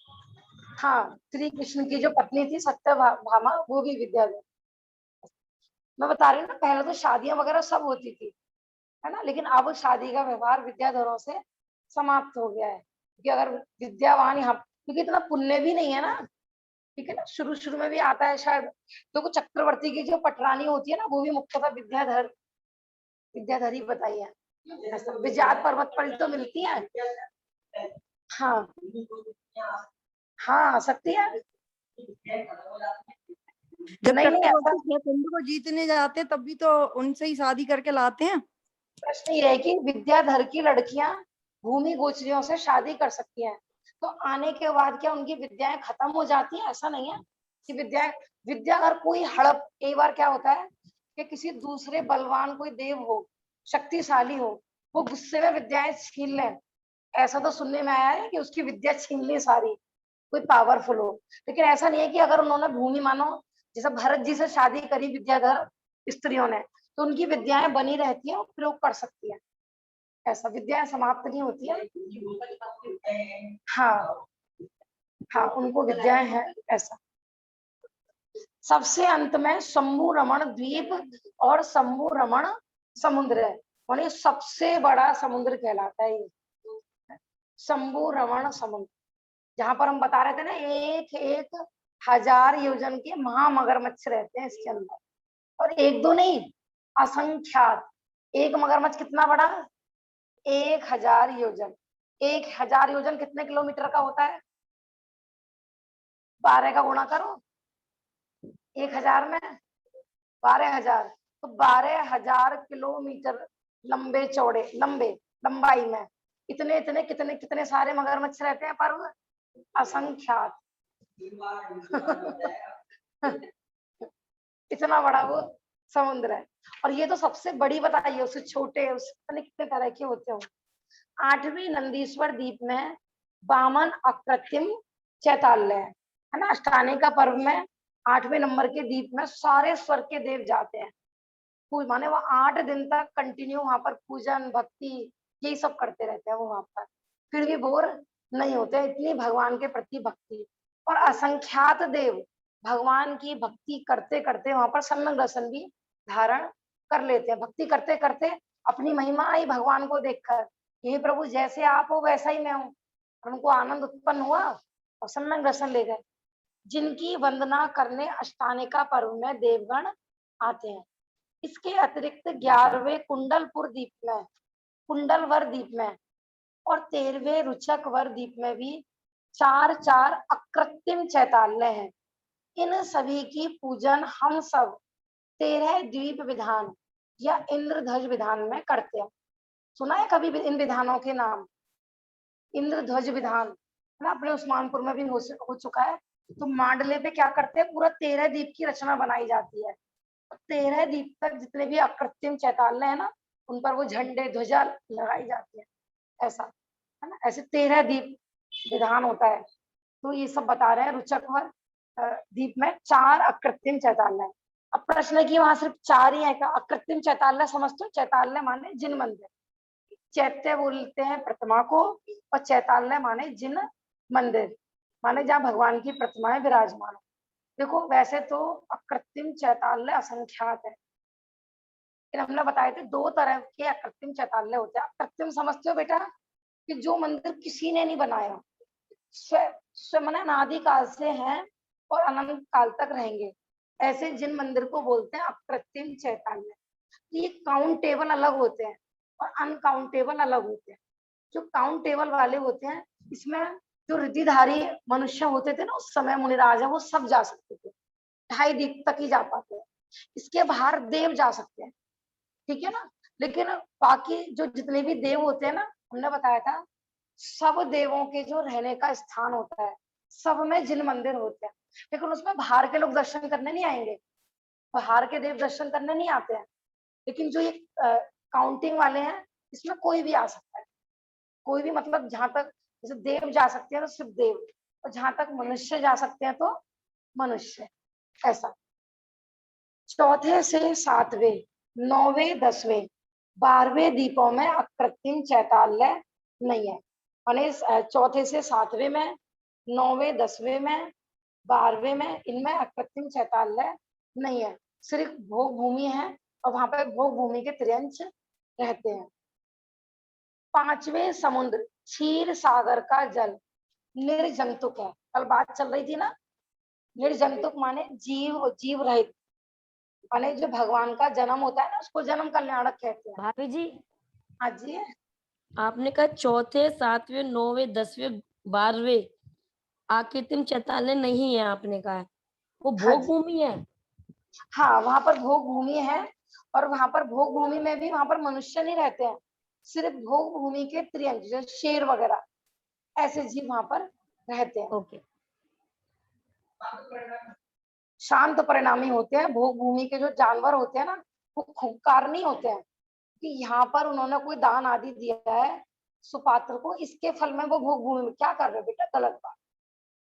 हाँ, श्री कृष्ण की जो पत्नी थी सत्यभामा, वो भी विद्याधर। मैं बता रही हूँ ना, पहले तो शादियां वगैरह सब होती थी, है ना, लेकिन अब शादी का व्यवहार विद्याधरों से समाप्त हो गया है, क्योंकि अगर विद्यावान यहाँ, क्योंकि इतना पुण्य भी नहीं है ना। ठीक है ना, शुरू शुरू में भी आता है शायद, तो चक्रवर्ती की जो पटरानी होती है ना, वो भी मुख्यतः विद्याधर ही बताई है। ऐसा विजात पर्वत पर ही तो मिलती है। हाँ हाँ, आ सकती है। जब नहीं नहीं, ऐसा चक्रवर्ती जयचंद्र को जीतने जाते तब भी तो उनसे ही शादी करके लाते हैं। प्रश्न ये है कि विद्याधर की लड़कियां भूमि गोचरियों से शादी कर सकती हैं, तो आने के बाद क्या उनकी विद्याएं खत्म हो जाती हैं? ऐसा नहीं है कि विद्या अगर कोई हड़प, कई बार क्या होता है कि किसी दूसरे बलवान कोई देव हो, शक्तिशाली हो, वो गुस्से में विद्याएं छीन ले। ऐसा तो सुनने में आया है कि उसकी विद्या छीन ली सारी, कोई पावरफुल हो। लेकिन ऐसा नहीं है कि अगर उन्होंने भूमि, मानो जैसे भरत जी से शादी करी विद्याधर स्त्रियों ने, तो उनकी विद्याएं बनी रहती है, प्रयोग कर सकती है। ऐसा विद्याएं समाप्त नहीं होती है। हाँ हाँ, उनको विद्याएं हैं। ऐसा सबसे अंत में शंभु रमण द्वीप और शंभु रमण समुद्र है, और ये सबसे बड़ा समुद्र कहलाता है ये शंभु रमण समुद्र, जहां पर हम बता रहे थे ना, एक एक हजार योजन के महामगरमच्छ रहते हैं इसके अंदर, और एक दो नहीं, असंख्यात। एक मगरमच्छ कितना बड़ा? 1000 योजन। 1000 योजन कितने किलोमीटर का होता है? 12 का गुणा करो 1000 में, 12,000, तो 12,000 किलोमीटर लंबे चौड़े, लंबाई में इतने इतने कितने कितने सारे मगरमच्छ रहते हैं, पर असंख्यात। इतना बड़ा वो समुद्र है। और ये तो सबसे बड़ी बताइए, उससे छोटे, उससे कितने तरह के होते हो। 8वीं नंदीश्वर द्वीप में वामन अकृत्रिम चैताल्य है ना, अष्टाने का पर्व में 8वें नंबर के द्वीप में सारे स्वर्ग के देव जाते हैं, माने वो 8 दिन तक कंटिन्यू वहां पर पूजन भक्ति यही सब करते रहते हैं वो वहां पर, फिर भी बोर नहीं होते, इतनी भगवान के प्रति भक्ति। और असंख्यात देव भगवान की भक्ति करते करते वहां पर सम्यक दर्शन भी धारण कर लेते हैं, भक्ति करते करते अपनी महिमा आई भगवान को देखकर, ये प्रभु जैसे आप हो वैसा ही मैं हूँ, उनको आनंद उत्पन्न हुआ और सम्यक दर्शन ले गए। जिनकी वंदना करने अष्टानिका पर्व में देवगण आते हैं। इसके अतिरिक्त 11वें कुंडलपुर द्वीप में, कुंडलवर द्वीप में और 13वें रुचकवर द्वीप में भी 4 अकृत्रिम चैताल्य हैं। इन सभी की पूजन हम सब 13 द्वीप विधान या इंद्रध्वज विधान में करते हैं। सुना है कभी इन विधानों के नाम? इंद्रध्वज विधान है ना, अपने उस्मानपुर में भी हो चुका है। तो मांडले पे क्या करते हैं, पूरा 13 द्वीप की रचना बनाई जाती है, 13 द्वीप तक जितने भी अकृत्रिम चैताल्य है ना, उन पर वो झंडे ध्वजा लगाई जाती है, ऐसा है ना। ऐसे 13 द्वीप विधान होता है। तो ये सब बता रहे हैं, रुचकवर द्वीप में 4 अकृत्रिम चैताल्य है। अब प्रश्न है कि वहां सिर्फ 4 ही है क्या? अकृत्रिम चैताल्य समझते हो? चैताल्य माने जिन मंदिर, चैत्य बोलते हैं प्रतिमा को, और चैताल्य माने जिन मंदिर। माने जहाँ भगवान की प्रतिमाएं विराजमान हो। देखो वैसे तो अकृत्रिम चैताल्य असंख्यात है, लेकिन हमने बताए थे दो तरह के अकृत्रिम चैताल्य होते हैं। अकृत्रिम समझते हो बेटा कि जो मंदिर किसी ने नहीं बनाया, स्वयं माने अनादिकाल से हैं और अनंत काल तक रहेंगे, ऐसे जिन मंदिर को बोलते हैं अकृत्रिम चैताल्य। ये काउंटेबल अलग होते हैं और अनकाउंटेबल अलग होते हैं। जो काउंटेबल वाले होते हैं, इसमें जो रिद्धिधारी मनुष्य होते थे ना उस समय, मुनिराज है, वो सब जा सकते थे, 2.5 दीप तक ही जा पाते हैं। इसके बाहर देव जा सकते हैं, ठीक है ना। लेकिन बाकी जो जितने भी देव होते हैं ना, हमने बताया था सब देवों के जो रहने का स्थान होता है, सब में जिन मंदिर होते हैं, लेकिन उसमें बाहर के लोग दर्शन करने नहीं आएंगे, बाहर के देव दर्शन करने नहीं आते हैं। लेकिन जो ये काउंटिंग वाले हैं, इसमें कोई भी आ सकता है, कोई भी, मतलब जहां तक जैसे देव जा सकते हैं तो सिर्फ देव, और जहां तक मनुष्य जा सकते हैं तो मनुष्य, ऐसा। चौथे से सातवें, 9वें, 10वें, 12वें दीपों में अकृत्रिम चैताल्य नहीं है। माने चौथे से सातवें में, 9वें, 10वें में, 12वें में, इनमें अकृत्रिम चैताल्य नहीं है, सिर्फ भोग भूमि है और वहां पर भोग भूमि के त्रियंश रहते हैं। 5वें समुद्र क्षीर सागर का जल निर्जंतुक है। कल बात चल रही थी ना, निर्जंतुक माने जीव रहित, माने जो भगवान का जन्म होता है ना उसको जन्म कल्याणक कहते हैं। भाभी जी, हाँ जी, आपने कहा चौथे, 7वें, 9वें, 10वें, 12वें आकृत्रिम चैताल्य नहीं है, आपने कहा है वो हाँ भोग जी, भूमि है। हाँ वहां पर भोग भूमि है, और वहां पर भोग भूमि में भी वहां पर मनुष्य नहीं रहते हैं, सिर्फ भोग भूमि के त्रियंश जैसे शेर वगैरह ऐसे जीव वहां पर रहते हैं। ओके, शांत परिणामी होते हैं। भोग भूमि के जो जानवर होते हैं ना, वो खूंखार नहीं होते हैं कि यहाँ पर उन्होंने कोई दान आदि दिया है सुपात्र को, इसके फल में वो भोग भूमि में क्या कर रहे हैं बेटा, गलत बात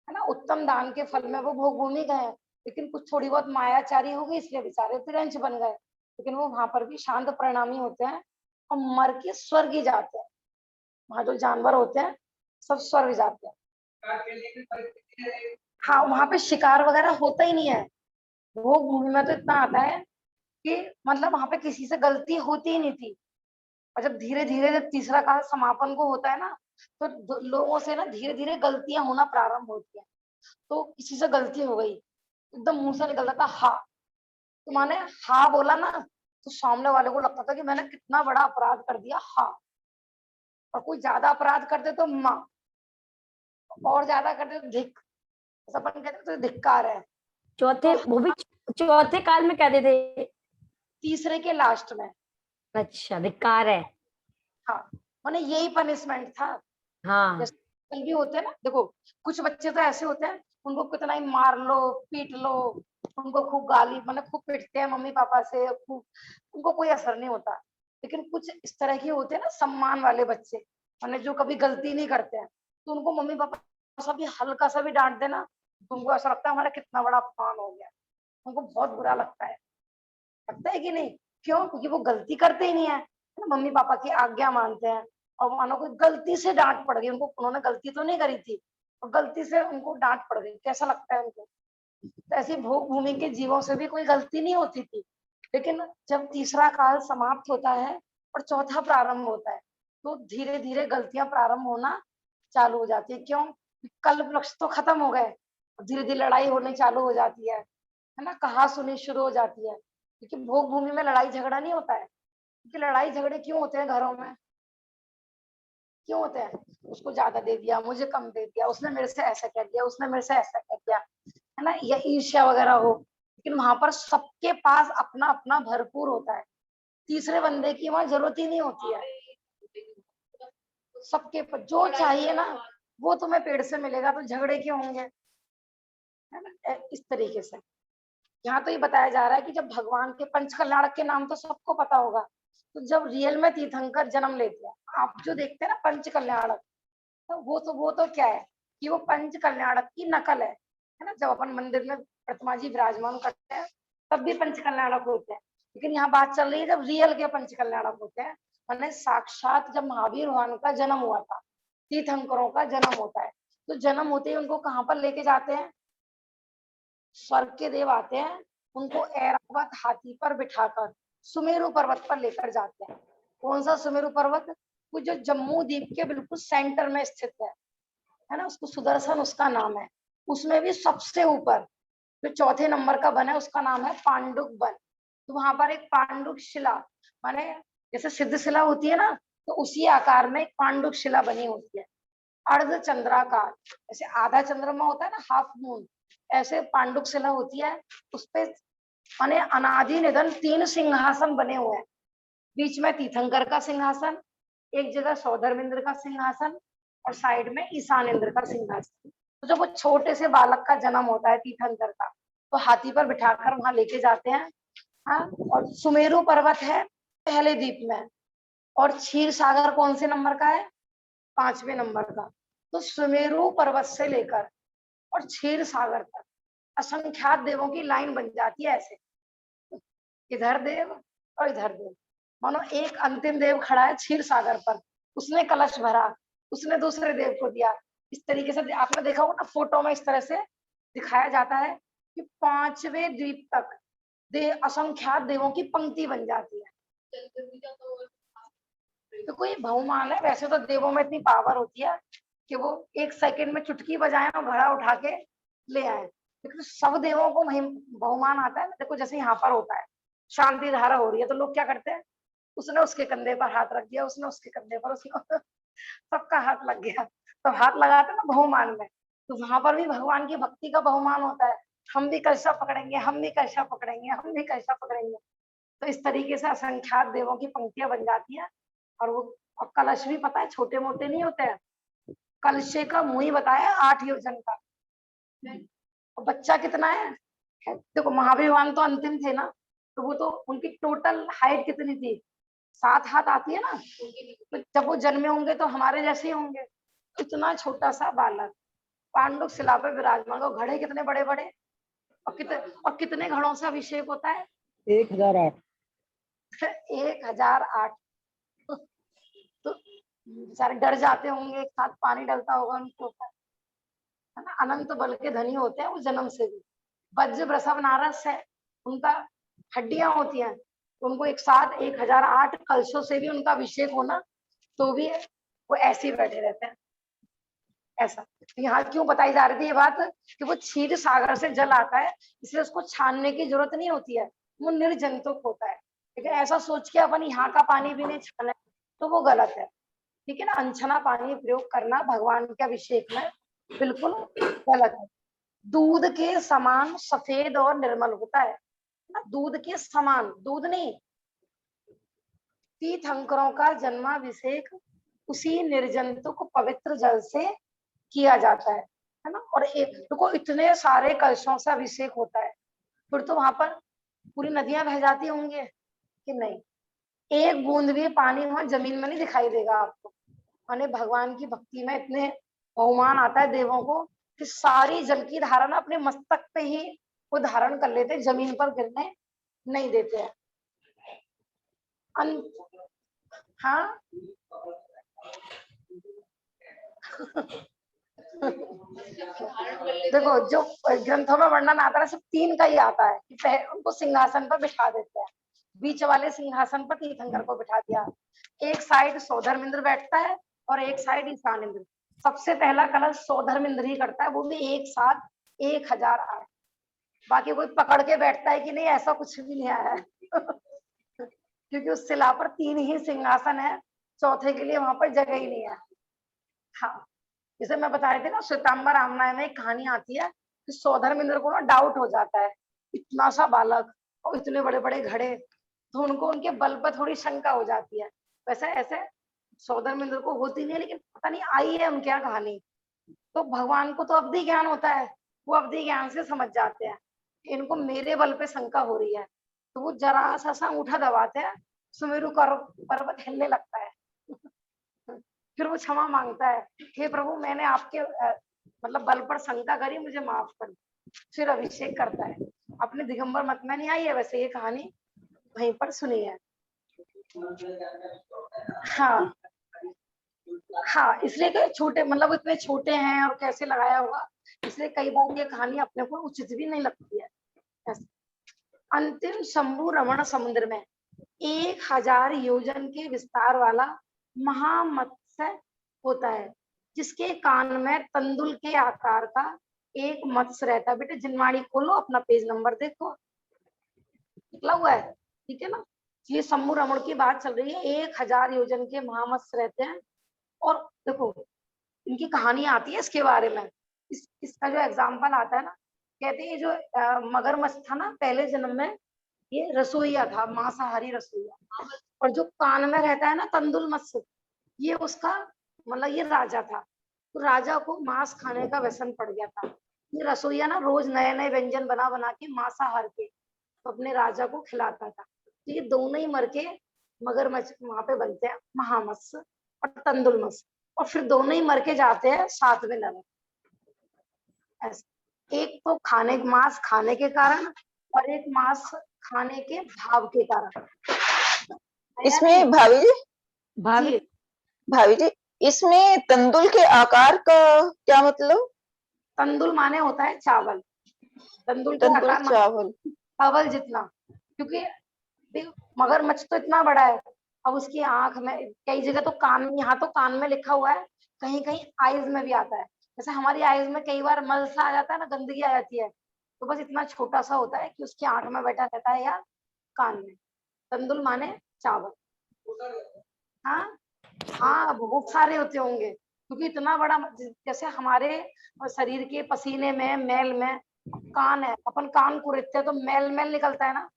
है ना। उत्तम दान के फल में वो भोग भूमि गए हैं, लेकिन कुछ थोड़ी बहुत मायाचारी हो गई इसलिए बेचारे तिरंज बन गए, लेकिन वो वहां पर भी शांत परिणामी होते हैं और मर के स्वर्ग ही जाते हैं। वहां जो जानवर होते हैं सब स्वर्ग जाते हैं। हाँ वहां पे शिकार वगैरह होता ही नहीं है। भोग भूमि में तो इतना आता है कि मतलब वहां पे किसी से गलती होती ही नहीं थी, और जब धीरे धीरे जब तीसरा काल समापन को होता है ना, तो लोगों से ना धीरे धीरे गलतियां होना प्रारंभ होती है। तो किसी से गलती हो गई, एकदम मुंह से निकल जाता हा, तो माने हा बोला ना, तो सामने वाले को लगता था कि मैंने कितना बड़ा अपराध कर दिया हा, और कोई ज्यादा अपराध कर दे तो माँ, और ज्यादा कर दे तो धिक, ऐसा अपन कहते तो धिक्कार है। चौथे, तो वो भी चौथे काल में कहते थे। तीसरे के लास्ट में, अच्छा, धिक्कार है। हाँ माने यही पनिशमेंट था। हाँ, जैसे कल भी होते हैं ना, देखो कुछ बच्चे तो ऐसे होते हैं, उनको कितना ही मार लो पीट लो, उनको खूब गाली मतलब खूब पीटते हैं मम्मी पापा से खूब, उनको कोई असर नहीं होता। लेकिन कुछ इस तरह के होते हैं ना सम्मान वाले बच्चे, मैंने जो कभी गलती नहीं करते हैं, तो उनको मम्मी पापा सा भी हल्का सा भी डांट देना, तो उनको ऐसा लगता है हमारा कितना बड़ा अपमान हो गया, उनको बहुत बुरा लगता है कि नहीं। क्यों? क्योंकि वो गलती करते ही नहीं है, मम्मी पापा की आज्ञा मानते हैं, और मानो कोई गलती से डांट पड़ गई उनको, उन्होंने गलती तो नहीं करी थी और गलती से उनको डांट पड़ गई, कैसा लगता है उनको। तो ऐसी भोग भूमि के जीवों से भी कोई गलती नहीं होती थी, लेकिन जब तीसरा काल समाप्त होता है और चौथा प्रारंभ होता है, तो धीरे धीरे गलतियां प्रारंभ होना चालू हो जाती है। क्यों? कल्प वृक्ष तो खत्म हो गए, धीरे धीरे लड़ाई होनी चालू हो जाती है ना, कहा सुनी शुरू हो जाती है। क्योंकि भोग भूमि में लड़ाई झगड़ा नहीं होता है, क्योंकि लड़ाई झगड़े क्यों होते हैं घरों में, क्यों होते हैं? उसको ज्यादा दे दिया, मुझे कम दे दिया, उसने मेरे से ऐसा कह दिया, उसने मेरे से ऐसा कह दिया, है ना, या ईर्ष्या वगैरह हो। लेकिन वहां पर सबके पास अपना अपना भरपूर होता है, तीसरे बंदे की वहां जरूरत ही नहीं होती है। सबके पास जो चाहिए ना वो तुम्हें पेड़ से मिलेगा, तो झगड़े क्यों होंगे, है ना। इस तरीके से यहाँ तो ये बताया जा रहा है कि जब भगवान के पंच कल्याणक के नाम तो सबको पता होगा, तो जब रियल में तीर्थंकर जन्म लेते हैं, आप जो देखते हैं ना पंच कल्याणक, तो वो तो क्या है कि वो पंच कल्याणक की नकल है ना। जब अपन मंदिर में प्रतिमा जी विराजमान करते हैं तब भी पंच कल्याणक होते हैं, लेकिन यहाँ बात चल रही है जब रियल के पंच कल्याणक होते हैं, मैंने साक्षात जब महावीर भगवान का जन्म हुआ था, तीर्थंकरों का जन्म होता है, तो जन्म होते ही उनको कहाँ पर लेके जाते हैं? स्वर्ग के देव आते हैं, उनको ऐरावत हाथी पर बिठाकर सुमेरु पर्वत पर लेकर जाते हैं। कौन सा सुमेरु पर्वत? वो जो जम्मू द्वीप के बिल्कुल सेंटर में स्थित है ना, उसको सुदर्शन उसका नाम है। उसमें भी सबसे ऊपर जो चौथे नंबर का वन है उसका नाम है पांडुक वन। तो वहां पर एक पांडुक शिला, माने जैसे सिद्ध शिला होती है ना, तो उसी आकार में एक पांडुक शिला बनी होती है, अर्ध चंद्राकार, जैसे आधा चंद्रमा होता है ना, हाफ मून, ऐसे पांडुक शिला होती है। उसपे माने अनादि निधन 3 सिंहासन बने हुए हैं। बीच में तीर्थंकर का सिंहासन, एक जगह सौधर्मेंद्र का सिंहासन, और साइड में ईशान इंद्र का सिंहासन। तो जब वो छोटे से बालक का जन्म होता है तीर्थंकर का, तो हाथी पर बिठाकर वहां लेके जाते हैं। हाँ, और सुमेरु पर्वत है पहले द्वीप में, और क्षीर सागर कौन से नंबर का है? 5वें नंबर का। तो सुमेरु पर्वत से लेकर और क्षीर सागर तक असंख्यात देवों की लाइन बन जाती है ऐसे, इधर देव और इधर देव। मानो एक अंतिम देव खड़ा है क्षीर सागर पर, उसने कलश भरा, उसने दूसरे देव को दिया। इस तरीके से आपने देखा होगा ना फोटो में, इस तरह से दिखाया जाता है कि 5वें द्वीप तक असंख्यात देवों की पंक्ति बन जाती है। तो कोई बहुमान है, वैसे तो देवों में इतनी पावर होती है कि वो 1 सेकंड में चुटकी बजाए और घड़ा उठा के ले आए, लेकिन सब देवों को बहुमान आता है। देखो जैसे यहाँ पर होता है, शांति धारा हो रही है, तो लोग क्या करते हैं, उसने उसके कंधे पर हाथ रख दिया, उसने उसके कंधे पर, उसने सबका हाथ लग गया, तो हाथ लगाते ना बहुमान में। तो वहां पर भी भगवान की भक्ति का बहुमान होता है, हम भी कलशा पकड़ेंगे, हम भी कलशा पकड़ेंगे, हम भी कलशा पकड़ेंगे। तो इस तरीके से असंख्यात देवों की पंक्तियां बन जाती हैं। और वो और कलश भी पता है छोटे मोटे नहीं होते हैं, कलशे का मुंह ही बताया 8 योजन का। और बच्चा कितना है? देखो महावीरवान तो अंतिम थे ना, तो वो तो उनकी टोटल हाइट कितनी थी? 7 हाथ आती है ना, तो जब वो जन्मे होंगे तो हमारे जैसे ही होंगे। इतना छोटा सा बालक पांडुक शिला पे विराजमान, और घड़े कितने बड़े बड़े, और कितने घड़ों से अभिषेक होता है? 1008। 1008। तो बेचारे डर जाते होंगे, एक साथ पानी डलता होगा उनके ऊपर, है ना। अनंत बल के धनी होते हैं वो जन्म से भी। वज्र वृषभ नारस है, उनका हड्डियां होती हैं, तो उनको एक साथ 1008 कलशों से भी उनका अभिषेक होना, तो भी वो ऐसे ही बैठे रहते हैं ऐसा। तो यहाँ क्यों बताई जा रही थी ये बात कि वो क्षीर सागर से जल आता है, इसलिए उसको छानने की जरूरत नहीं होती है, वो निर्जंतुक होता है। लेकिन ऐसा सोच के अपन यहाँ का पानी भी नहीं छाना तो वो गलत है, ठीक है ना। अनछना पानी प्रयोग करना भगवान के अभिषेक में बिल्कुल गलत है। दूध के समान सफेद और निर्मल होता है ना, दूध के समान, दूध नहीं, तीर्थंकरों का जन्माभिषेक उसी निर्जंतुक पवित्र जल से किया जाता है ना। और एक देखो इतने सारे कलशों से अभिषेक होता है, फिर तो वहां पर पूरी नदियां बह जाती होंगी कि नहीं? एक बूंद भी पानी वहां जमीन में नहीं दिखाई देगा आपको। माने भगवान की भक्ति में इतने बहुमान आता है देवों को कि सारी जल की धारा ना अपने मस्तक पे ही वो धारण कर लेते, जमीन पर गिरने नहीं देते हैं। हाँ देखो जो ग्रंथों में वर्णन आता है सिर्फ 3 का ही आता है कि उनको सिंहासन पर बिठा देते हैं। बीच वाले सिंहासन पर तीर्थंकर को बिठा दिया, एक साइड सौधर्मेंद्र बैठता है और एक साइड ईशान इंद्र। सबसे पहला कलश सौधर्मेंद्र ही करता है, वो भी एक साथ 1008। बाकी कोई पकड़ के बैठता है कि नहीं, ऐसा कुछ भी नहीं आया है क्योंकि उस शिला पर 3 ही सिंहासन है, चौथे के लिए वहां पर जगह ही नहीं है। हाँ, जैसे मैं बता रही थी ना, श्वेतांबर रामनाय में एक कहानी आती है कि सौधर्मेंद्र को ना डाउट हो जाता है, इतना सा बालक और इतने बड़े बड़े घड़े, तो उनको उनके बल पर थोड़ी शंका हो जाती है। वैसे ऐसे सौधर्मेंद्र को होती नहीं है, लेकिन पता नहीं आई है उनके यहाँ कहानी। तो भगवान को तो अवधि ज्ञान होता है, वो अवधि ज्ञान से समझ जाते हैं इनको मेरे बल पे शंका हो रही है, तो वो जरा सा अंगूठा दबाते हैं, सुमेरु पर्वत हिलने लगता है फिर वो क्षमा मांगता है, हे प्रभु मैंने आपके मतलब बल पर शंका करी, मुझे माफ कर। फिर अभिषेक करता है। अपने दिगंबर मत में नहीं आई है वैसे ये कहानी, वहीं पर सुनी है। हाँ हाँ, इसलिए कि छोटे मतलब इतने छोटे हैं और कैसे लगाया होगा, इसलिए कई बार ये कहानी अपने को उचित भी नहीं लगती है ऐसे। अंतिम शंभु रमण समुद्र में 1000 योजन के विस्तार वाला महामत्स्य होता है, जिसके कान में तंदुल के आकार का एक मत्स्य रहता है। बेटे जिनवाणी खोलो, अपना पेज नंबर देखो, निकला हुआ है, ठीक है ना। ये शंभु रमण की बात चल रही है, 1000 योजन के महामत्स्य रहते हैं। और देखो इनकी कहानी आती है इसके बारे में, इसका जो एग्जाम्पल आता है ना, कहते हैं जो मगरमच्छ था ना, पहले जन्म में ये रसोईया था, मांसाहारी रसोईया। और जो कान में रहता है ना तंदुल मत्स्य, ये उसका मतलब ये राजा था। तो राजा को मांस खाने का व्यसन पड़ गया था। ये रसोईया ना रोज नए नए व्यंजन बना बना के मांसाहार के तो अपने राजा को खिलाता था। तो ये दोनों ही मर के मगरमच्छ वहां पे बनते हैं, महामत्स्य और तंदुल मत्स्य, और फिर दोनों ही मर के जाते हैं 7वें नरक। एक तो मांस खाने के कारण और एक मांस खाने के भाव के कारण। इसमें भाभी भाभी जी इसमें तंदुल के आकार का क्या मतलब? तंदुल माने होता है चावल, तंदुल के तंदुल आकार चावल, चावल जितना, क्योंकि मगरमच्छ तो इतना बड़ा है। अब उसकी आंख में कई जगह तो कान में, यहाँ तो कान में लिखा हुआ है, कहीं कहीं आईज में भी आता है। जैसे हमारी आईज में कई बार मल सा आ जाता है ना, गंदगी आ जाती है, तो बस इतना छोटा सा होता है कि उसकी आंख में बैठा रहता है या कान में। तंदुल माने चावल। हाँ हाँ, बहुत सारे होते होंगे, क्योंकि इतना बड़ा, जैसे हमारे शरीर के पसीने में मैल में कान है, अपन कान को रेतते हैं तो मैल मैल निकलता है ना।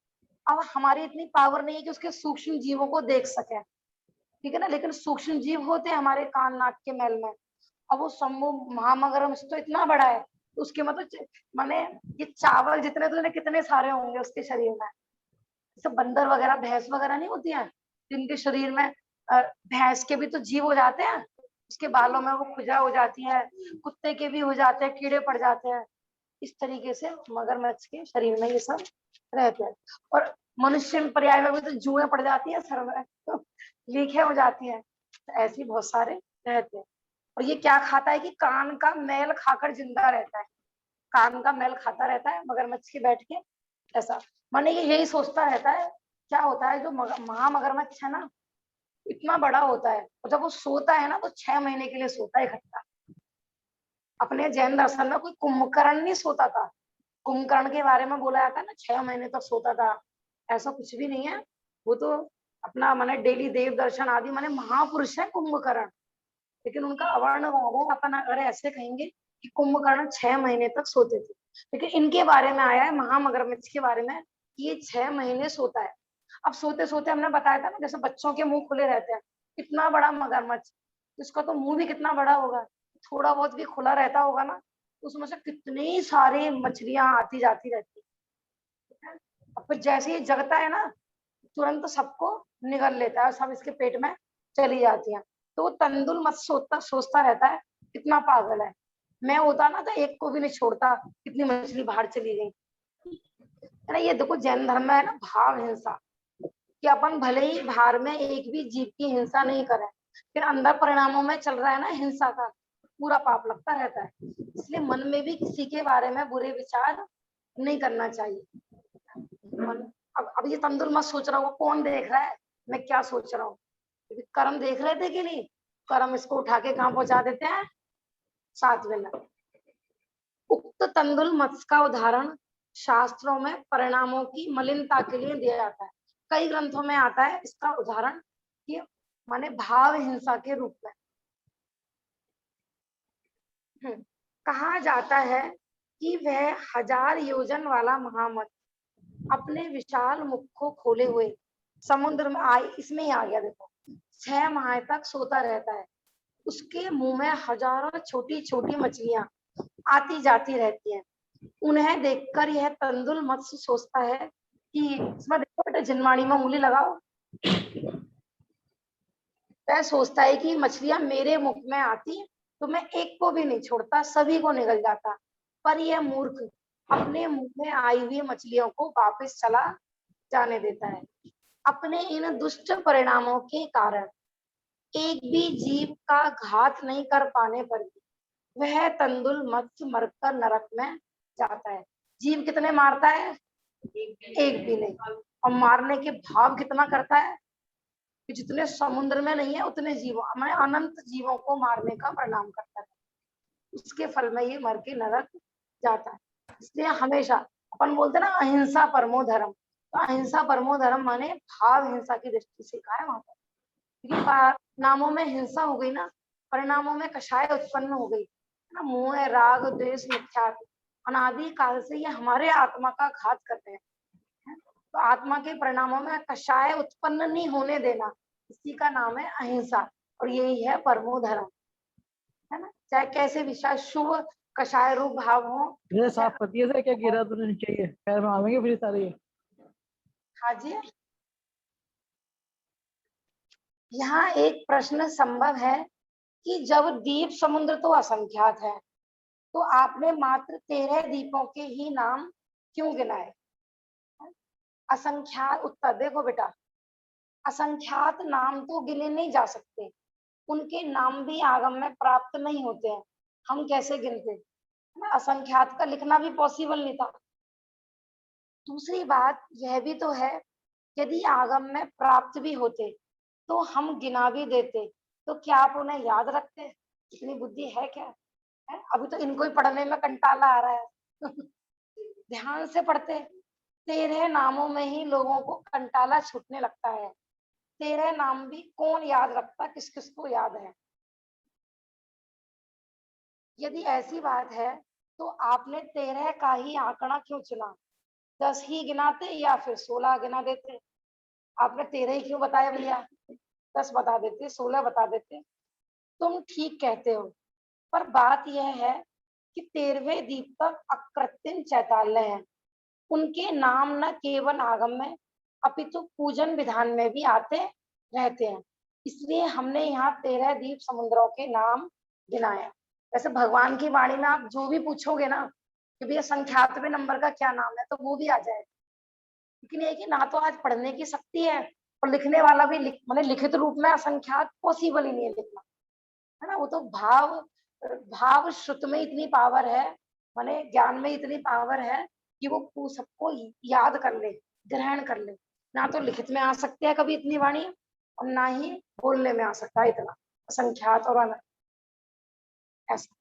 अब हमारी इतनी पावर नहीं है कि उसके सूक्ष्म जीवों को देख सके, ठीक है ना, लेकिन सूक्ष्म जीव होते हैं हमारे कान नाक के मैल में। अब वो शंभु महामगरमच्छ तो इतना बड़ा है, तो उसके मतलब माने ये चावल जितने तो कितने सारे होंगे उसके शरीर में। जैसे बंदर वगैरह भैंस वगैरह नहीं होती है, जिनके शरीर में भैंस के भी तो जीव हो जाते हैं, उसके बालों में वो खुजा हो जाती है, कुत्ते के भी हो जाते हैं, कीड़े पड़ जाते हैं। इस तरीके से मगरमच्छ के शरीर में ये सब रहते हैं। और मनुष्य में पर्याय में भी तो जुएं पड़ जाती है सर में, लीखें हो जाती हैं, तो ऐसे बहुत सारे रहते हैं। और ये क्या खाता है कि कान का मैल खाकर जिंदा रहता है, कान का मैल खाता रहता है मगरमच्छ के बैठ के ऐसा। माने ये यही सोचता रहता है। क्या होता है जो महामगरमच्छ है ना, इतना बड़ा होता है, और जब वो सोता है ना तो 6 महीने के लिए सोता है इकट्ठा। अपने जैन दर्शन में कोई कुंभकर्ण नहीं सोता था, कुंभकर्ण के बारे में बोला जाता है ना 6 महीने तक सोता था, ऐसा कुछ भी नहीं है। वो तो अपना माने डेली देव दर्शन आदि माने महापुरुष है कुंभकर्ण, लेकिन उनका अवर्णवाद है। अपन अगर ऐसे कहेंगे कि कुंभकर्ण 6 महीने तक सोते थे, लेकिन इनके बारे में आया है महामगरमच्छ के बारे में कि ये 6 महीने सोता है। अब सोते सोते हमने बताया था ना, जैसे बच्चों के मुंह खुले रहते हैं, इतना बड़ा मगरमच्छ, इसका तो मुंह भी कितना बड़ा होगा, थोड़ा बहुत भी खुला रहता होगा ना, उसमें से कितनी सारी मछलियां आती जाती रहती है। अब फिर जैसे ही जगता है ना, तुरंत सबको निगल लेता है, सब इसके पेट में चली जाती है। तो तंदुल मत सोचता रहता है, कितना पागल है, मैं होता ना तो एक को भी नहीं छोड़ता, कितनी मछली बाहर चली गई है ना। ये देखो जैन धर्म में है ना भाव हिंसा, कि अपन भले ही बाहर में एक भी जीव की हिंसा नहीं करें, फिर अंदर परिणामों में चल रहा है ना हिंसा का, पूरा पाप लगता रहता है। इसलिए मन में भी किसी के बारे में बुरे विचार नहीं करना चाहिए। अब ये तंदुल मत सोच रहा हो कौन देख रहा है, मैं क्या सोच रहा हूँ, कर्म देख रहे थे कि नहीं, कर्म इसको उठा के कहाँ पहुंचा देते हैं, 7वें नरक। उक्त तंदुल मत्स्य का उदाहरण शास्त्रों में परिणामों की मलिनता के लिए दिया जाता है। कई ग्रंथों में आता है इसका उदाहरण कि माने भाव हिंसा के रूप में। कहा जाता है कि वह 1000 योजन वाला महामत्स्य अपने विशाल मुख को खोले हुए समुद्र में इसमें ही आ गया देखो, 6 माह तक सोता रहता है। उसके मुंह में हजारों छोटी छोटी मछलियां आती जाती रहती हैं। उन्हें देखकर यह तंदुल मत्स्य सोचता है कि इसमें देखो बेटा जिनवाणी में उंगली लगाओ, वह सोचता है कि मछलियां मेरे मुख में आती तो मैं एक को भी नहीं छोड़ता, सभी को निगल जाता। पर यह मूर्ख अपने मुंह में आई हुई मछलियों को वापस चला जाने देता है। अपने इन दुष्ट परिणामों के कारण एक भी जीव का घात नहीं कर पाने पर भी वह तंदुल मत्स्य मरकर नरक में जाता है। जीव कितने मारता है? एक भी नहीं। और मारने के भाव कितना करता है कि जितने समुद्र में नहीं है उतने जीवों में अनंत जीवों को मारने का परिणाम करता है। उसके फल में ये मर के नरक जाता है। इसलिए हमेशा अपन बोलते हैं ना अहिंसा परमो धर्म, तो अहिंसा परमो धर्म माने भाव हिंसा की दृष्टि से कहा है वहां पर। क्योंकि नामों में हिंसा हो गई ना, परिणामों में कषाय उत्पन्न हो गई ना, मोह राग द्वेष मिथ्या अनादि काल से ये हमारे आत्मा का घात करते हैं। तो आत्मा के परिणामों में कषाय उत्पन्न नहीं होने देना, इसी का नाम है अहिंसा, और यही है परमो धर्म, है ना। चाहे कैसे विषय शुभ कषाय रूप भाव हो। ये साफ कर दिया था, क्या गिरा तो नहीं चाहिए, पैर में आवेंगे फिर सारे ये। हाँ जी, यहाँ एक प्रश्न संभव है कि जब द्वीप समुद्र तो असंख्यात है, तो आपने मात्र 13 द्वीपों के ही नाम क्यों गिनाए? असंख्यात उत्तर देखो बेटा, असंख्यात नाम तो गिने नहीं जा सकते, उनके नाम भी आगम में प्राप्त नहीं होते हैं, हम कैसे गिनते? असंख्यात का लिखना भी पॉसिबल नहीं था। दूसरी बात यह भी तो है, यदि आगम में प्राप्त भी होते तो हम गिना भी देते, तो क्या आप उन्हें याद रखते? इतनी बुद्धि है क्या? है? अभी तो इनको ही पढ़ने में कंटाला आ रहा है। ध्यान से पढ़ते, 13 नामों में ही लोगों को कंटाला छूटने लगता है। 13 नाम भी कौन याद रखता, किस किस को याद है? यदि ऐसी बात है तो आपने 13 का ही आंकड़ा क्यों चुना? 10 ही गिनाते या फिर 16 गिना देते? आपने 13 ही क्यों बताया भैया? 10 बता देते, 16 बता देते। तुम ठीक कहते हो, पर बात यह है कि 13वें दीप तक अकृत्रिम चैताल्य है, उनके नाम न केवल आगम में अपितु पूजन विधान में भी आते रहते हैं, इसलिए हमने यहाँ 13 दीप समुद्रों के नाम गिनाए। वैसे भगवान की वाणी में आप जो भी पूछोगे ना कि भैया संख्यातवें नंबर का क्या नाम है, तो वो भी आ जाएगा। लेकिन ये कि ना तो आज पढ़ने की शक्ति है, और लिखने वाला भी मैंने लिखित रूप में असंख्यात पॉसिबल ही नहीं है लिखना, है ना। वो तो भाव श्रुत में इतनी पावर है, माने ज्ञान में इतनी पावर है कि वो सबको याद कर ले, ग्रहण कर ले। ना तो लिखित में आ सकते हैं कभी इतनी वाणी, और ना ही बोलने में आ सकता है इतना असंख्यात और ऐसा।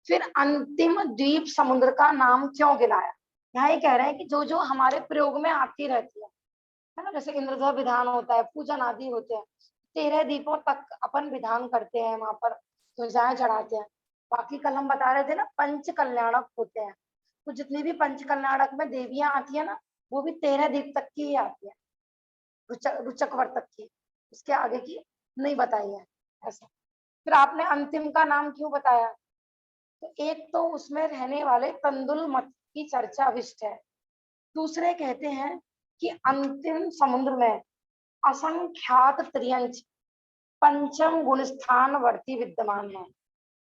फिर अंतिम द्वीप समुद्र का नाम क्यों गिनाया? यहाँ ये कह रहे हैं कि जो जो हमारे प्रयोग में आती रहती है ना, जैसे इंद्रधनुष विधान होता है, पूजन आदि होते हैं, 13 दीपों तक अपन विधान करते हैं, वहां पर ध्वजाएं चढ़ाते हैं। बाकी कल हम बता रहे थे ना पंच कल्याणक होते हैं, तो जितनी भी पंच कल्याणक में देवियां आती है ना, वो भी 13 दीप तक की ही आती है, रुचक वर्त तक की, उसके आगे की नहीं बताई है ऐसा। फिर आपने अंतिम का नाम क्यों बताया? तो एक तो उसमें रहने वाले तंदुल मत की चर्चा अविष्ट है, दूसरे कहते हैं कि अंतिम समुद्र में असंख्यात त्रियंच पंचम गुण स्थान वर्ती विद्यमान है,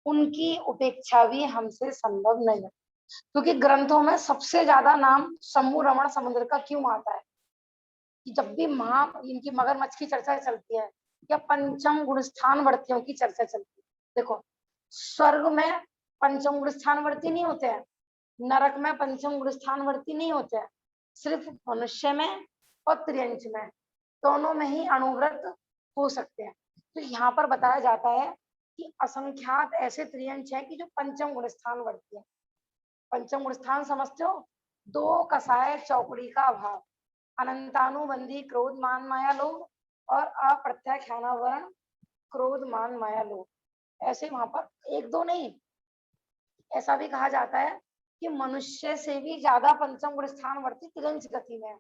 उनकी उपेक्षा भी हमसे संभव नहीं है। क्योंकि ग्रंथों में सबसे ज्यादा नाम शंभु रमण समुद्र का क्यों आता है कि जब भी इनकी मगरमच्छ की चर्चा चलती है या पंचम गुण स्थान वर्तियों की चर्चा चलती है। देखो, स्वर्ग में पंचम गुण स्थान वर्ती नहीं होते हैं, नरक में पंचम गुण स्थान वर्ती नहीं होते हैं, सिर्फ मनुष्य में और त्रियंच में, दोनों में ही अणुव्रत हो सकते हैं। तो यहाँ पर बताया जाता है कि असंख्यात ऐसे त्रियंच हैं कि जो पंचम गुण स्थान वर्ती है। पंचम गुण स्थान समझते हो? 2 कसाय चौकड़ी का अभाव, अनंतानुबंधी क्रोध मान माया लोभ, और अप्रत्याख्यानावरण क्रोध मान माया लोभ। ऐसे वहां पर 1-2 नहीं, ऐसा भी कहा जाता है कि मनुष्य से भी ज्यादा पंचम गुण स्थान वर्ती त्रियंच गति में है।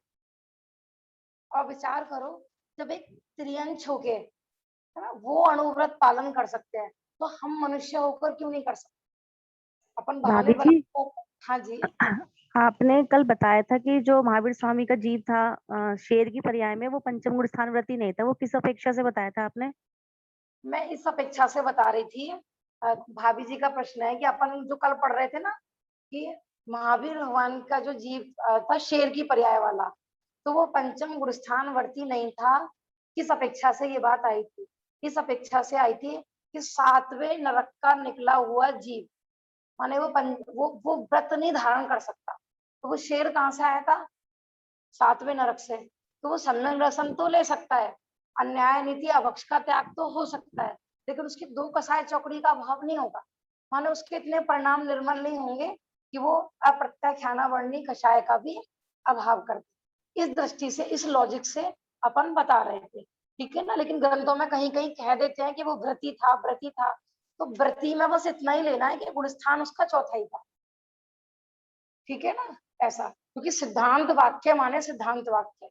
और विचार करो, जब एक त्रियंच होके, है ना, वो अणुव्रत पालन कर सकते हैं, तो हम मनुष्य होकर क्यों नहीं कर सकते? अपन बहाने भाभी जी, हाँ जी, आपने कल बताया था कि जो महावीर स्वामी का जीव था शेर की पर्याय में, वो पंचम गुण स्थान व्रती नहीं था, वो किस अपेक्षा से बताया था आपने? मैं इस अपेक्षा से बता रही थी, भाभी जी का प्रश्न है कि अपन जो कल पढ़ रहे थे ना कि महावीर भगवान का जो जीव था शेर की पर्याय वाला, तो वो पंचम गुण स्थान वर्ती नहीं था, किस अपेक्षा से ये बात आई थी? इस अपेक्षा से आई थी कि 7वें नरक का निकला हुआ जीव, माने वो व्रत नहीं धारण कर सकता, तो वो शेर कहाँ से आया था? 7वें नरक से। तो वो सम्यक दर्शन तो ले सकता है, अन्याय नीति अभक्ष का त्याग तो हो सकता है, लेकिन उसकी 2 कसाय चौकड़ी का अभाव नहीं होगा, माने उसके इतने परिणाम निर्मल नहीं होंगे कि वो अप्रत्याख्याना वर्णी कषाय का भी अभाव कर दे। इस दृष्टि से, इस लॉजिक से अपन बता रहे थे, ठीक है ना। लेकिन ग्रंथों में कहीं कहीं कह देते हैं कि वो व्रती था, व्रती था, तो व्रती में बस इतना ही लेना है कि गुण स्थान उसका चौथा ही था, ठीक है ना, ऐसा। क्योंकि सिद्धांत वाक्य माने सिद्धांत वाक्य,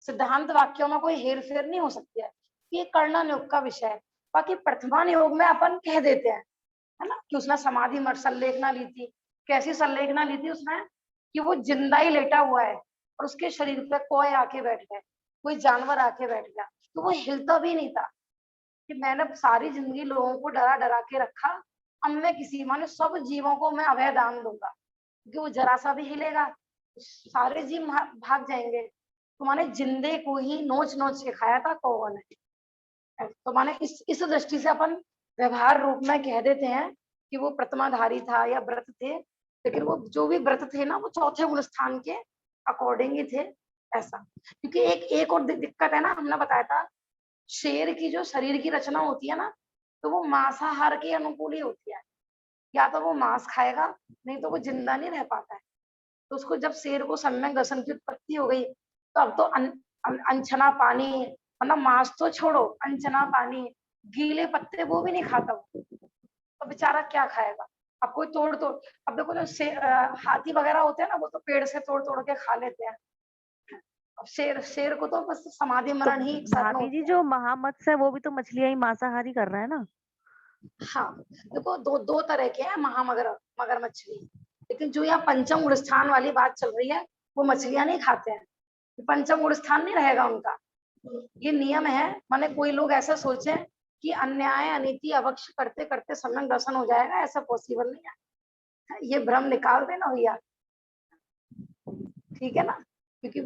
सिद्धांत वाक्यों में कोई हेर फेर नहीं हो सकती है, ये कर्णन योग का विषय है। बाकी प्रथमान योग में अपन कह देते हैं, है ना, कि उसने समाधि मठ संलेखना ली थी। कैसी संलेखना ली थी उसने? कि वो जिंदा ही लेटा हुआ है और उसके शरीर पे कोई आके बैठ गया, कोई जानवर आके बैठ गया, तो वो हिलता भी नहीं था। कि मैंने सारी जिंदगी लोगों को डरा डरा के रखा, अब मैं किसी, माने सब जीवों को मैं अभय दान दूंगा, क्योंकि वो जरा सा भी हिलेगा सारे जीव भाग जाएंगे। तो माने जिंदे को ही नोच नोच के खाया था कौन है। तो माने इस दृष्टि से अपन व्यवहार रूप में कह देते हैं कि वो प्रतिमाधारी था या व्रत थे, लेकिन वो जो भी व्रत थे ना, वो चौथे गुण स्थान के अकॉर्डिंग ही थे, ऐसा। क्योंकि एक और दिक्कत है ना, हमने बताया था, शेर की जो शरीर की रचना होती है ना, तो वो मांसाहार के अनुकूल ही होती है, या तो वो मांस खाएगा, नहीं तो वो जिंदा नहीं रह पाता है। तो उसको जब शेर को सम्यक दर्शन की उत्पत्ति हो गई, तो अब तो अनछना पानी, मतलब मांस तो छोड़ो, अनछना पानी, गीले पत्ते वो भी नहीं खाता वो, तो बेचारा क्या खाएगा। अब कोई तोड़ तोड़, अब देखो जो हाथी वगैरह होते हैं ना, वो तो पेड़ से तोड़ तोड़ के खा लेते हैं। अब शेर को तो बस समाधि तो मरण ही एक साथ में भाभी होता जी है। जो महामत्स्य है वो भी तो मछलियां ही मांसाहारी कर रहा है ना। हाँ, देखो दो तरह के हैं मगर मछली, लेकिन जो यहाँ पंचम गुण स्थान वाली बात चल रही है, वो मछलियां नहीं खाते हैं, पंचम गुण स्थान नहीं रहेगा उनका। ये नियम है, माने कोई लोग ऐसा सोचे कि अन्याय अनीति अवक्ष करते करते सम्यक दर्शन हो जाएगा, ऐसा पॉसिबल नहीं है, ये भ्रम निकाल देना भैया, ठीक है ना। क्योंकि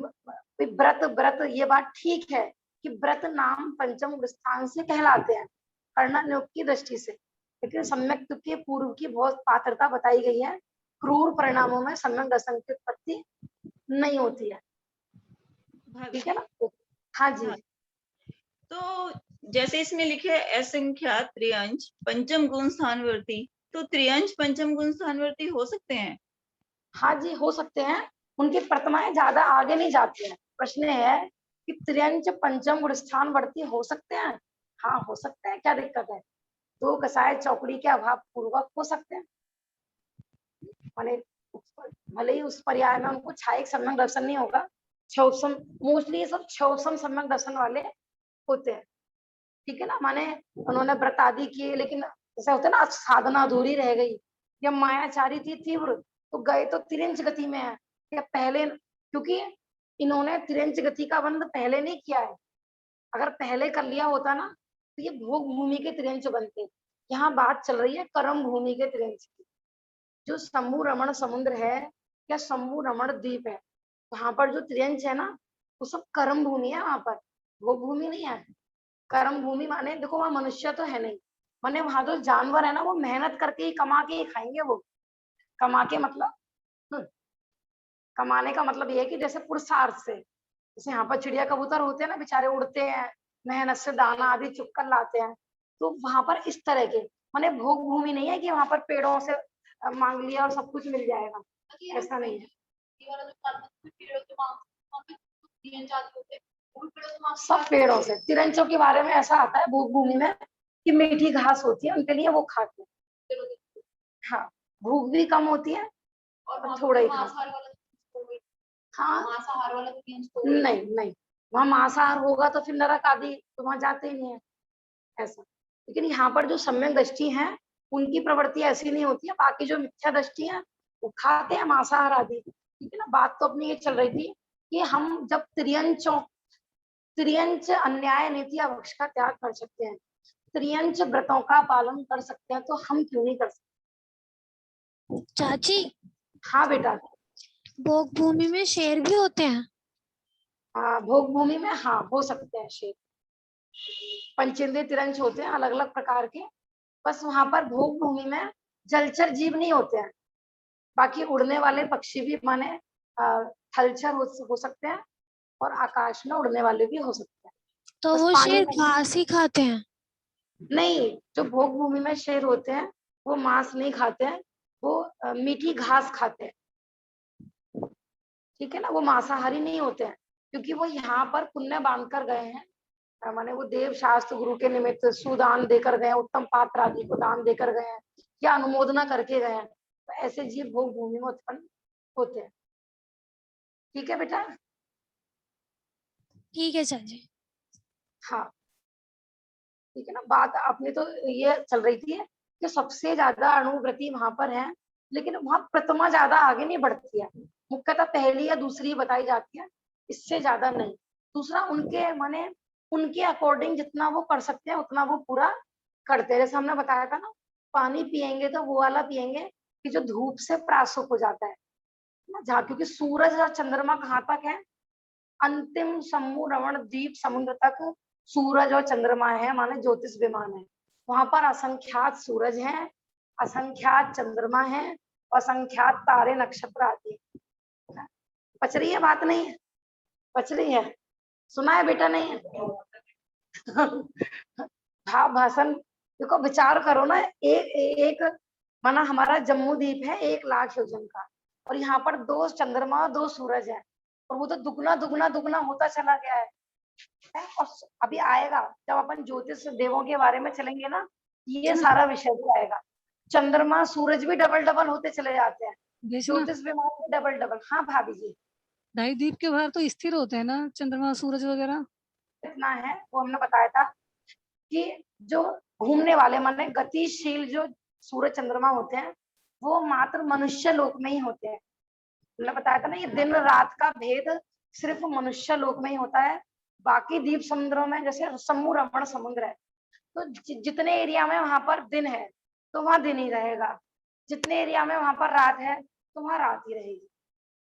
व्रत व्रत ये बात ठीक है कि व्रत नाम पंचम गुण स्थान से कहलाते हैं कर्णन योग की दृष्टि से, लेकिन सम्यक के पूर्व की बहुत पात्रता बताई गई है, क्रूर परिणामों में सम्यक दर्शन की उत्पत्ति नहीं होती है, ठीक है ना। हाँ जी। हाँ। तो जैसे इसमें लिखे है असंख्या त्रिअंश पंचम गुण स्थानवर्ती, तो त्रिअंश पंचम गुण स्थानवर्ती हो सकते हैं? हाँ जी, हो सकते हैं, उनकी प्रतिमाएं ज्यादा आगे नहीं जाती हैं। प्रश्न है कि त्रियंच पंचम गुण स्थानवर्ती हो सकते हैं, हाँ हो सकते हैं, क्या दिक्कत है। 2 कसाय चौकड़ी के अभाव पूर्वक हो सकते हैं, माने भले ही उस पर्याय में उनको छायिक सम्यक दर्शन नहीं होगा, क्षौत्सम, मोस्टली ये सब क्षौत्सम सम्यक दर्शन वाले होते हैं, ठीक है ना। माने उन्होंने व्रत आदि किए, लेकिन ऐसा होता है ना, साधना अधूरी रह गई, या मायाचारी थी तीव्र, तो गए तो तिरंज गति में है, या पहले, क्योंकि इन्होंने तिरंज गति का बंध पहले नहीं किया है, अगर पहले कर लिया होता ना, तो ये भोग भूमि के तिरंज बनते। यहाँ बात चल रही है कर्म भूमि के तिरंज की। जो शंभु रमण समुद्र है या शंभु रमण द्वीप है, वहां पर जो तिरंज है ना, वो सब कर्म भूमि है, वहां पर भोग भूमि नहीं है। कर्म भूमि माने देखो, वहां मनुष्य तो है नहीं, माने वहां जो जानवर है ना, वो मेहनत करके ही कमा के ही खाएंगे। वो कमा के मतलब कमाने का मतलब ये है कि जैसे पुरुषार्थ से, जैसे यहाँ पर चिड़िया कबूतर होते हैं ना, बेचारे उड़ते हैं, मेहनत से दाना आदि चुग कर लाते हैं, तो वहां पर इस तरह के, माने भोग भूमि नहीं है कि वहां पर पेड़ों से मांग लिया और सब कुछ मिल जाएगा, ऐसा नहीं है। सब पेड़ों से, तिरंचों के बारे में ऐसा आता है भोग भूमि में कि मीठी घास होती है उनके लिए, वो खाते हैं। हाँ, भूख भी कम होती है और थोड़ा ही खाते। हाँ, नहीं नहीं, वहाँ मांसाहार होगा तो फिर नरक आदि तो वहां जाते ही नहीं है, ऐसा। लेकिन यहाँ पर जो सम्यक दृष्टि है, उनकी प्रवृत्ति ऐसी नहीं होती है। बाकी जो मिथ्या दृष्टि है, वो खाते हैं मांसाहार आदि, ठीक है ना। बात तो अपनी ये चल रही थी कि हम जब त्रियंच अन्याय नीति अवक्ष का त्याग कर सकते हैं, त्रियंच व्रतों का पालन कर सकते हैं, तो हम क्यों नहीं कर सकते। चाची, हाँ बेटा। भोग भूमि में शेर भी होते हैं? हाँ, भोग भूमि में हाँ हो सकते हैं शेर, पंचेंद्रिय तिरंज होते हैं अलग अलग प्रकार के। बस वहां पर भोग भूमि में जलचर जीव नहीं होते हैं, बाकी उड़ने वाले पक्षी भी माने थलचर हो सकते हैं और आकाश में उड़ने वाले भी हो सकते हैं। तो बस वो पानी शेर में घास ही खाते हैं? नहीं, जो भोग भूमि में शेर होते हैं वो मांस नहीं खाते हैं, वो मीठी घास खाते हैं। ठीक है ना, वो मांसाहारी नहीं होते हैं, क्योंकि वो यहाँ पर पुण्य बांध कर गए हैं। माने वो देव शास्त्र गुरु के निमित्त सुदान देकर गए हैं, उत्तम पात्र आदि को दान देकर गए हैं या अनुमोदना करके गए हैं, तो ऐसे जीव भोग भूमि में उत्पन्न होते हैं। ठीक है बेटा। ठीक है चाची। हाँ ठीक है ना। बात अपनी तो ये चल रही थी कि सबसे ज्यादा अणुव्रति वहां पर है, लेकिन वहां प्रतिमा ज्यादा आगे नहीं बढ़ती है, मुख्यतः पहली या दूसरी बताई जाती है, इससे ज्यादा नहीं। दूसरा उनके माने उनके अकॉर्डिंग जितना वो कर सकते हैं उतना वो पूरा करते हैं। जैसे हमने बताया था ना, पानी पियेंगे तो वो वाला पियेंगे कि जो धूप से प्रासुप हो जाता है ना, जहाँ क्योंकि सूरज और चंद्रमा कहाँ तक है, अंतिम समूह रमण द्वीप समुद्र तक सूरज और चंद्रमा है, माने ज्योतिष विमान है। वहां पर असंख्यात सूरज हैं, असंख्यात चंद्रमा है, असंख्यात तारे नक्षत्र आदि। पच रही है बात? नहीं है? पच रही है? सुना है बेटा? नहीं है? भाव भाषण देखो, विचार करो ना, एक माना हमारा जम्मू द्वीप है 1,00,000 योजन का, और यहाँ पर 2 चंद्रमा और 2 सूरज है, और वो तो दुगना दुगना दुगना होता चला गया है। और अभी आएगा जब अपन ज्योतिष देवों के बारे में चलेंगे ना, ये सारा विषय भी आएगा। चंद्रमा सूरज भी डबल डबल होते चले जाते हैं, जैसे ना ज्योतिष विमान भी डबल डबल। हाँ भाभी जी। ढाई द्वीप के बाहर तो स्थिर होते हैं ना चंद्रमा सूरज वगैरह? इतना है वो हमने बताया था कि जो घूमने वाले माने गतिशील जो सूरज चंद्रमा होते हैं वो मात्र मनुष्य लोक में ही होते हैं। हमने बताया था ना, ये दिन रात का भेद सिर्फ मनुष्य लोक में ही होता है। बाकी द्वीप समुद्रों में जैसे समूह रमण समुद्र है, तो जितने एरिया में वहां पर दिन है तो वहां दिन ही रहेगा, जितने एरिया में वहां पर रात है तो वहां रात ही रहेगी।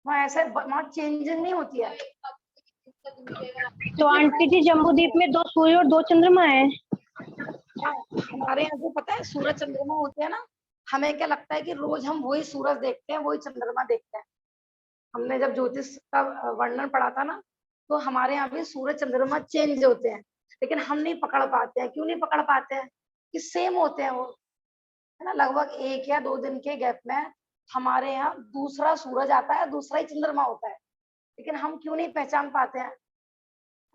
वहां ऐसे वहां चेंजिंग नहीं होती है। तो आंटी जी जम्बूद्वीप में 2 सूर्य और 2 चंद्रमा है? हमारे यहाँ जो पता है सूरज चंद्रमा होते हैं ना, हमें क्या लगता है कि रोज हम वही सूरज देखते हैं, वही चंद्रमा देखते हैं। हमने जब ज्योतिष का वर्णन पढ़ा था ना, तो हमारे यहाँ भी सूरज चंद्रमा चेंज होते हैं, लेकिन हम नहीं पकड़ पाते हैं। क्यों नहीं पकड़ पाते हैं? कि सेम होते हैं वो, है ना। लगभग 1 या 2 दिन के गैप में हमारे यहाँ दूसरा सूरज आता है, दूसरा ही चंद्रमा होता है, लेकिन हम क्यों नहीं पहचान पाते हैं?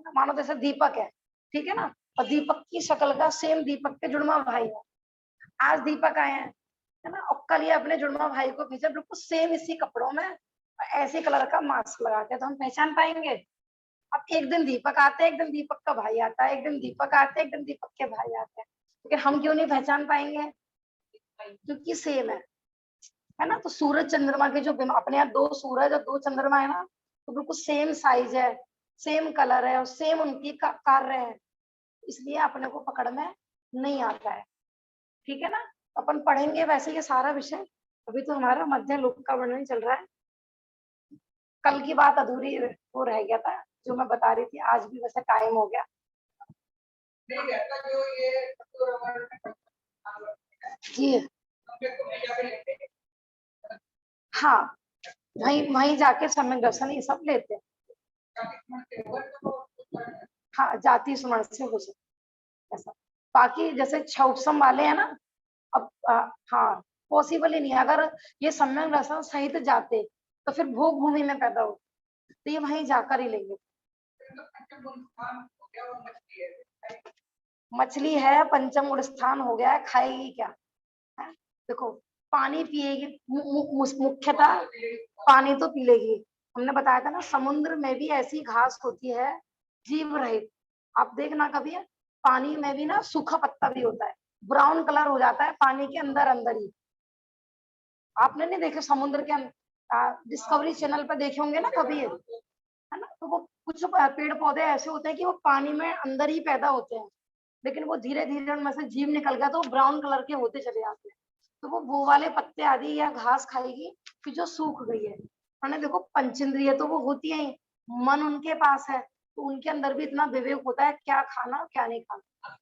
मानो जैसे दीपक है, ठीक है ना, और दीपक की शक्ल का सेम दीपक के जुड़वा भाई है। आज दीपक आए हैं, है ना, और कल ये अपने जुड़वा भाई को भेजा बिल्कुल सेम इसी कपड़ों में, ऐसे कलर का मास्क लगा के, तो हम पहचान पाएंगे? अब एक दिन दीपक आते हैं, एक दिन दीपक का भाई आता है, एक दिन दीपक आते हैं, एक दिन दीपक के भाई आते हैं, लेकिन हम क्यों नहीं पहचान पाएंगे? क्योंकि सेम है ना। तो सूरज चंद्रमा के जो अपने यहाँ 2 सूरज और 2 चंद्रमा है ना, तो बिल्कुल सेम साइज है, सेम कलर है और सेम उनकी कार्य है, इसलिए अपने को पकड़ में नहीं आता है। ठीक है ना। अपन पढ़ेंगे वैसे ये सारा विषय, अभी तो हमारा मध्य लोक का वर्णन चल रहा है। कल की बात अधूरी वो रह गया था जो मैं बता रही थी, आज भी वैसे टाइम हो गया। जी हाँ, वहीं जाके समय दर्शन ये सब लेते हैं। हाँ, जाति स्मरण से हो सकता ऐसा। बाकी जैसे छौसम वाले हैं ना, अब हाँ पॉसिबल ही नहीं है। अगर ये सम्यक दर्शन सहित जाते तो फिर भोग भूमि में पैदा हो, तो ये वहीं जाकर ही लेंगे। मछली है, पंचम गुण स्थान हो गया है, खाएगी क्या? है? देखो पानी पिएगी, मुख्यतः पानी तो पी लेगी। हमने बताया था ना, समुद्र में भी ऐसी घास होती है जीव रहित। आप देखना कभी पानी में भी ना सूखा पत्ता भी होता है, ब्राउन कलर हो जाता है पानी के अंदर अंदर ही। आपने नहीं देखे समुद्र के डिस्कवरी चैनल पर देखे होंगे ना कभी, है ना। तो वो कुछ पेड़ पौधे ऐसे होते हैं कि वो पानी में अंदर ही पैदा होते हैं, लेकिन वो धीरे धीरे उनमें से जीव निकल गया तो ब्राउन कलर के होते चले जाते हैं। तो वो वाले पत्ते आदि या घास खाएगी कि जो सूख गई है। मैंने देखो पंचेंद्रिय तो वो होती है, मन उनके पास है, तो उनके अंदर भी इतना विवेक होता है क्या खाना और क्या नहीं खाना।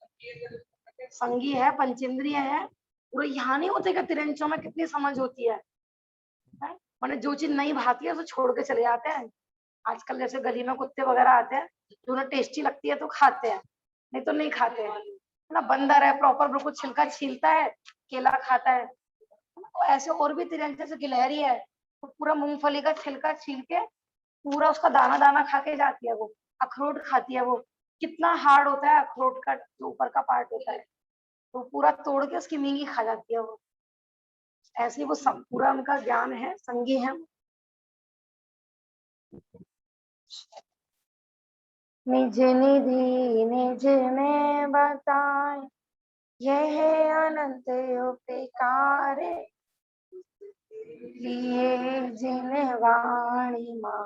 संगी है, पंचेंद्रिय है, पूरे यहाँ नहीं होते क्या तिरंचों में कितनी समझ होती है? मैंने जो चीज नहीं भाती है उसे छोड़ के चले जाते हैं। आजकल जैसे गली में कुत्ते वगैरह आते हैं, जो उन्हें टेस्टी लगती है तो खाते हैं, नहीं तो नहीं खाते हैं ना। बंदर है प्रॉपर बिल्कुल छिलका छीलता है, केला खाता है। तो ऐसे और भी तिरंज, जैसे गिलहरी है तो पूरा मूंगफली का छिलका छील के पूरा उसका दाना दाना खा के जाती है। वो अखरोट खाती है, वो कितना हार्ड होता है अखरोट का जो ऊपर का पार्ट होता है, तो पूरा तोड़ के उसकी मींगी खा जाती है वो। ऐसे ही वो पूरा उनका ज्ञान है, संगी है। निज निधि निज में बताए, यह अनंत उपकार, लिए जिन वाणी माँ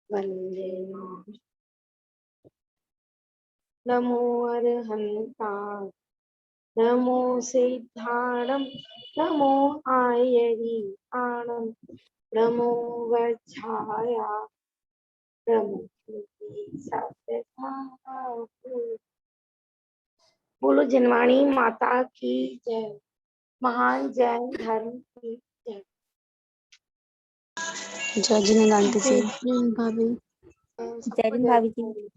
वंदे माँ। नमो अरहंता, नमो सिद्धाणम, नमो आयरी आनम, नमो वज्राया, नमो बोलो जिनवाणी माता की जय, महान जैन धर्म की जय। जय जिनेंद्र आंटी जी। सबको जय जिन भाभी जी। जय।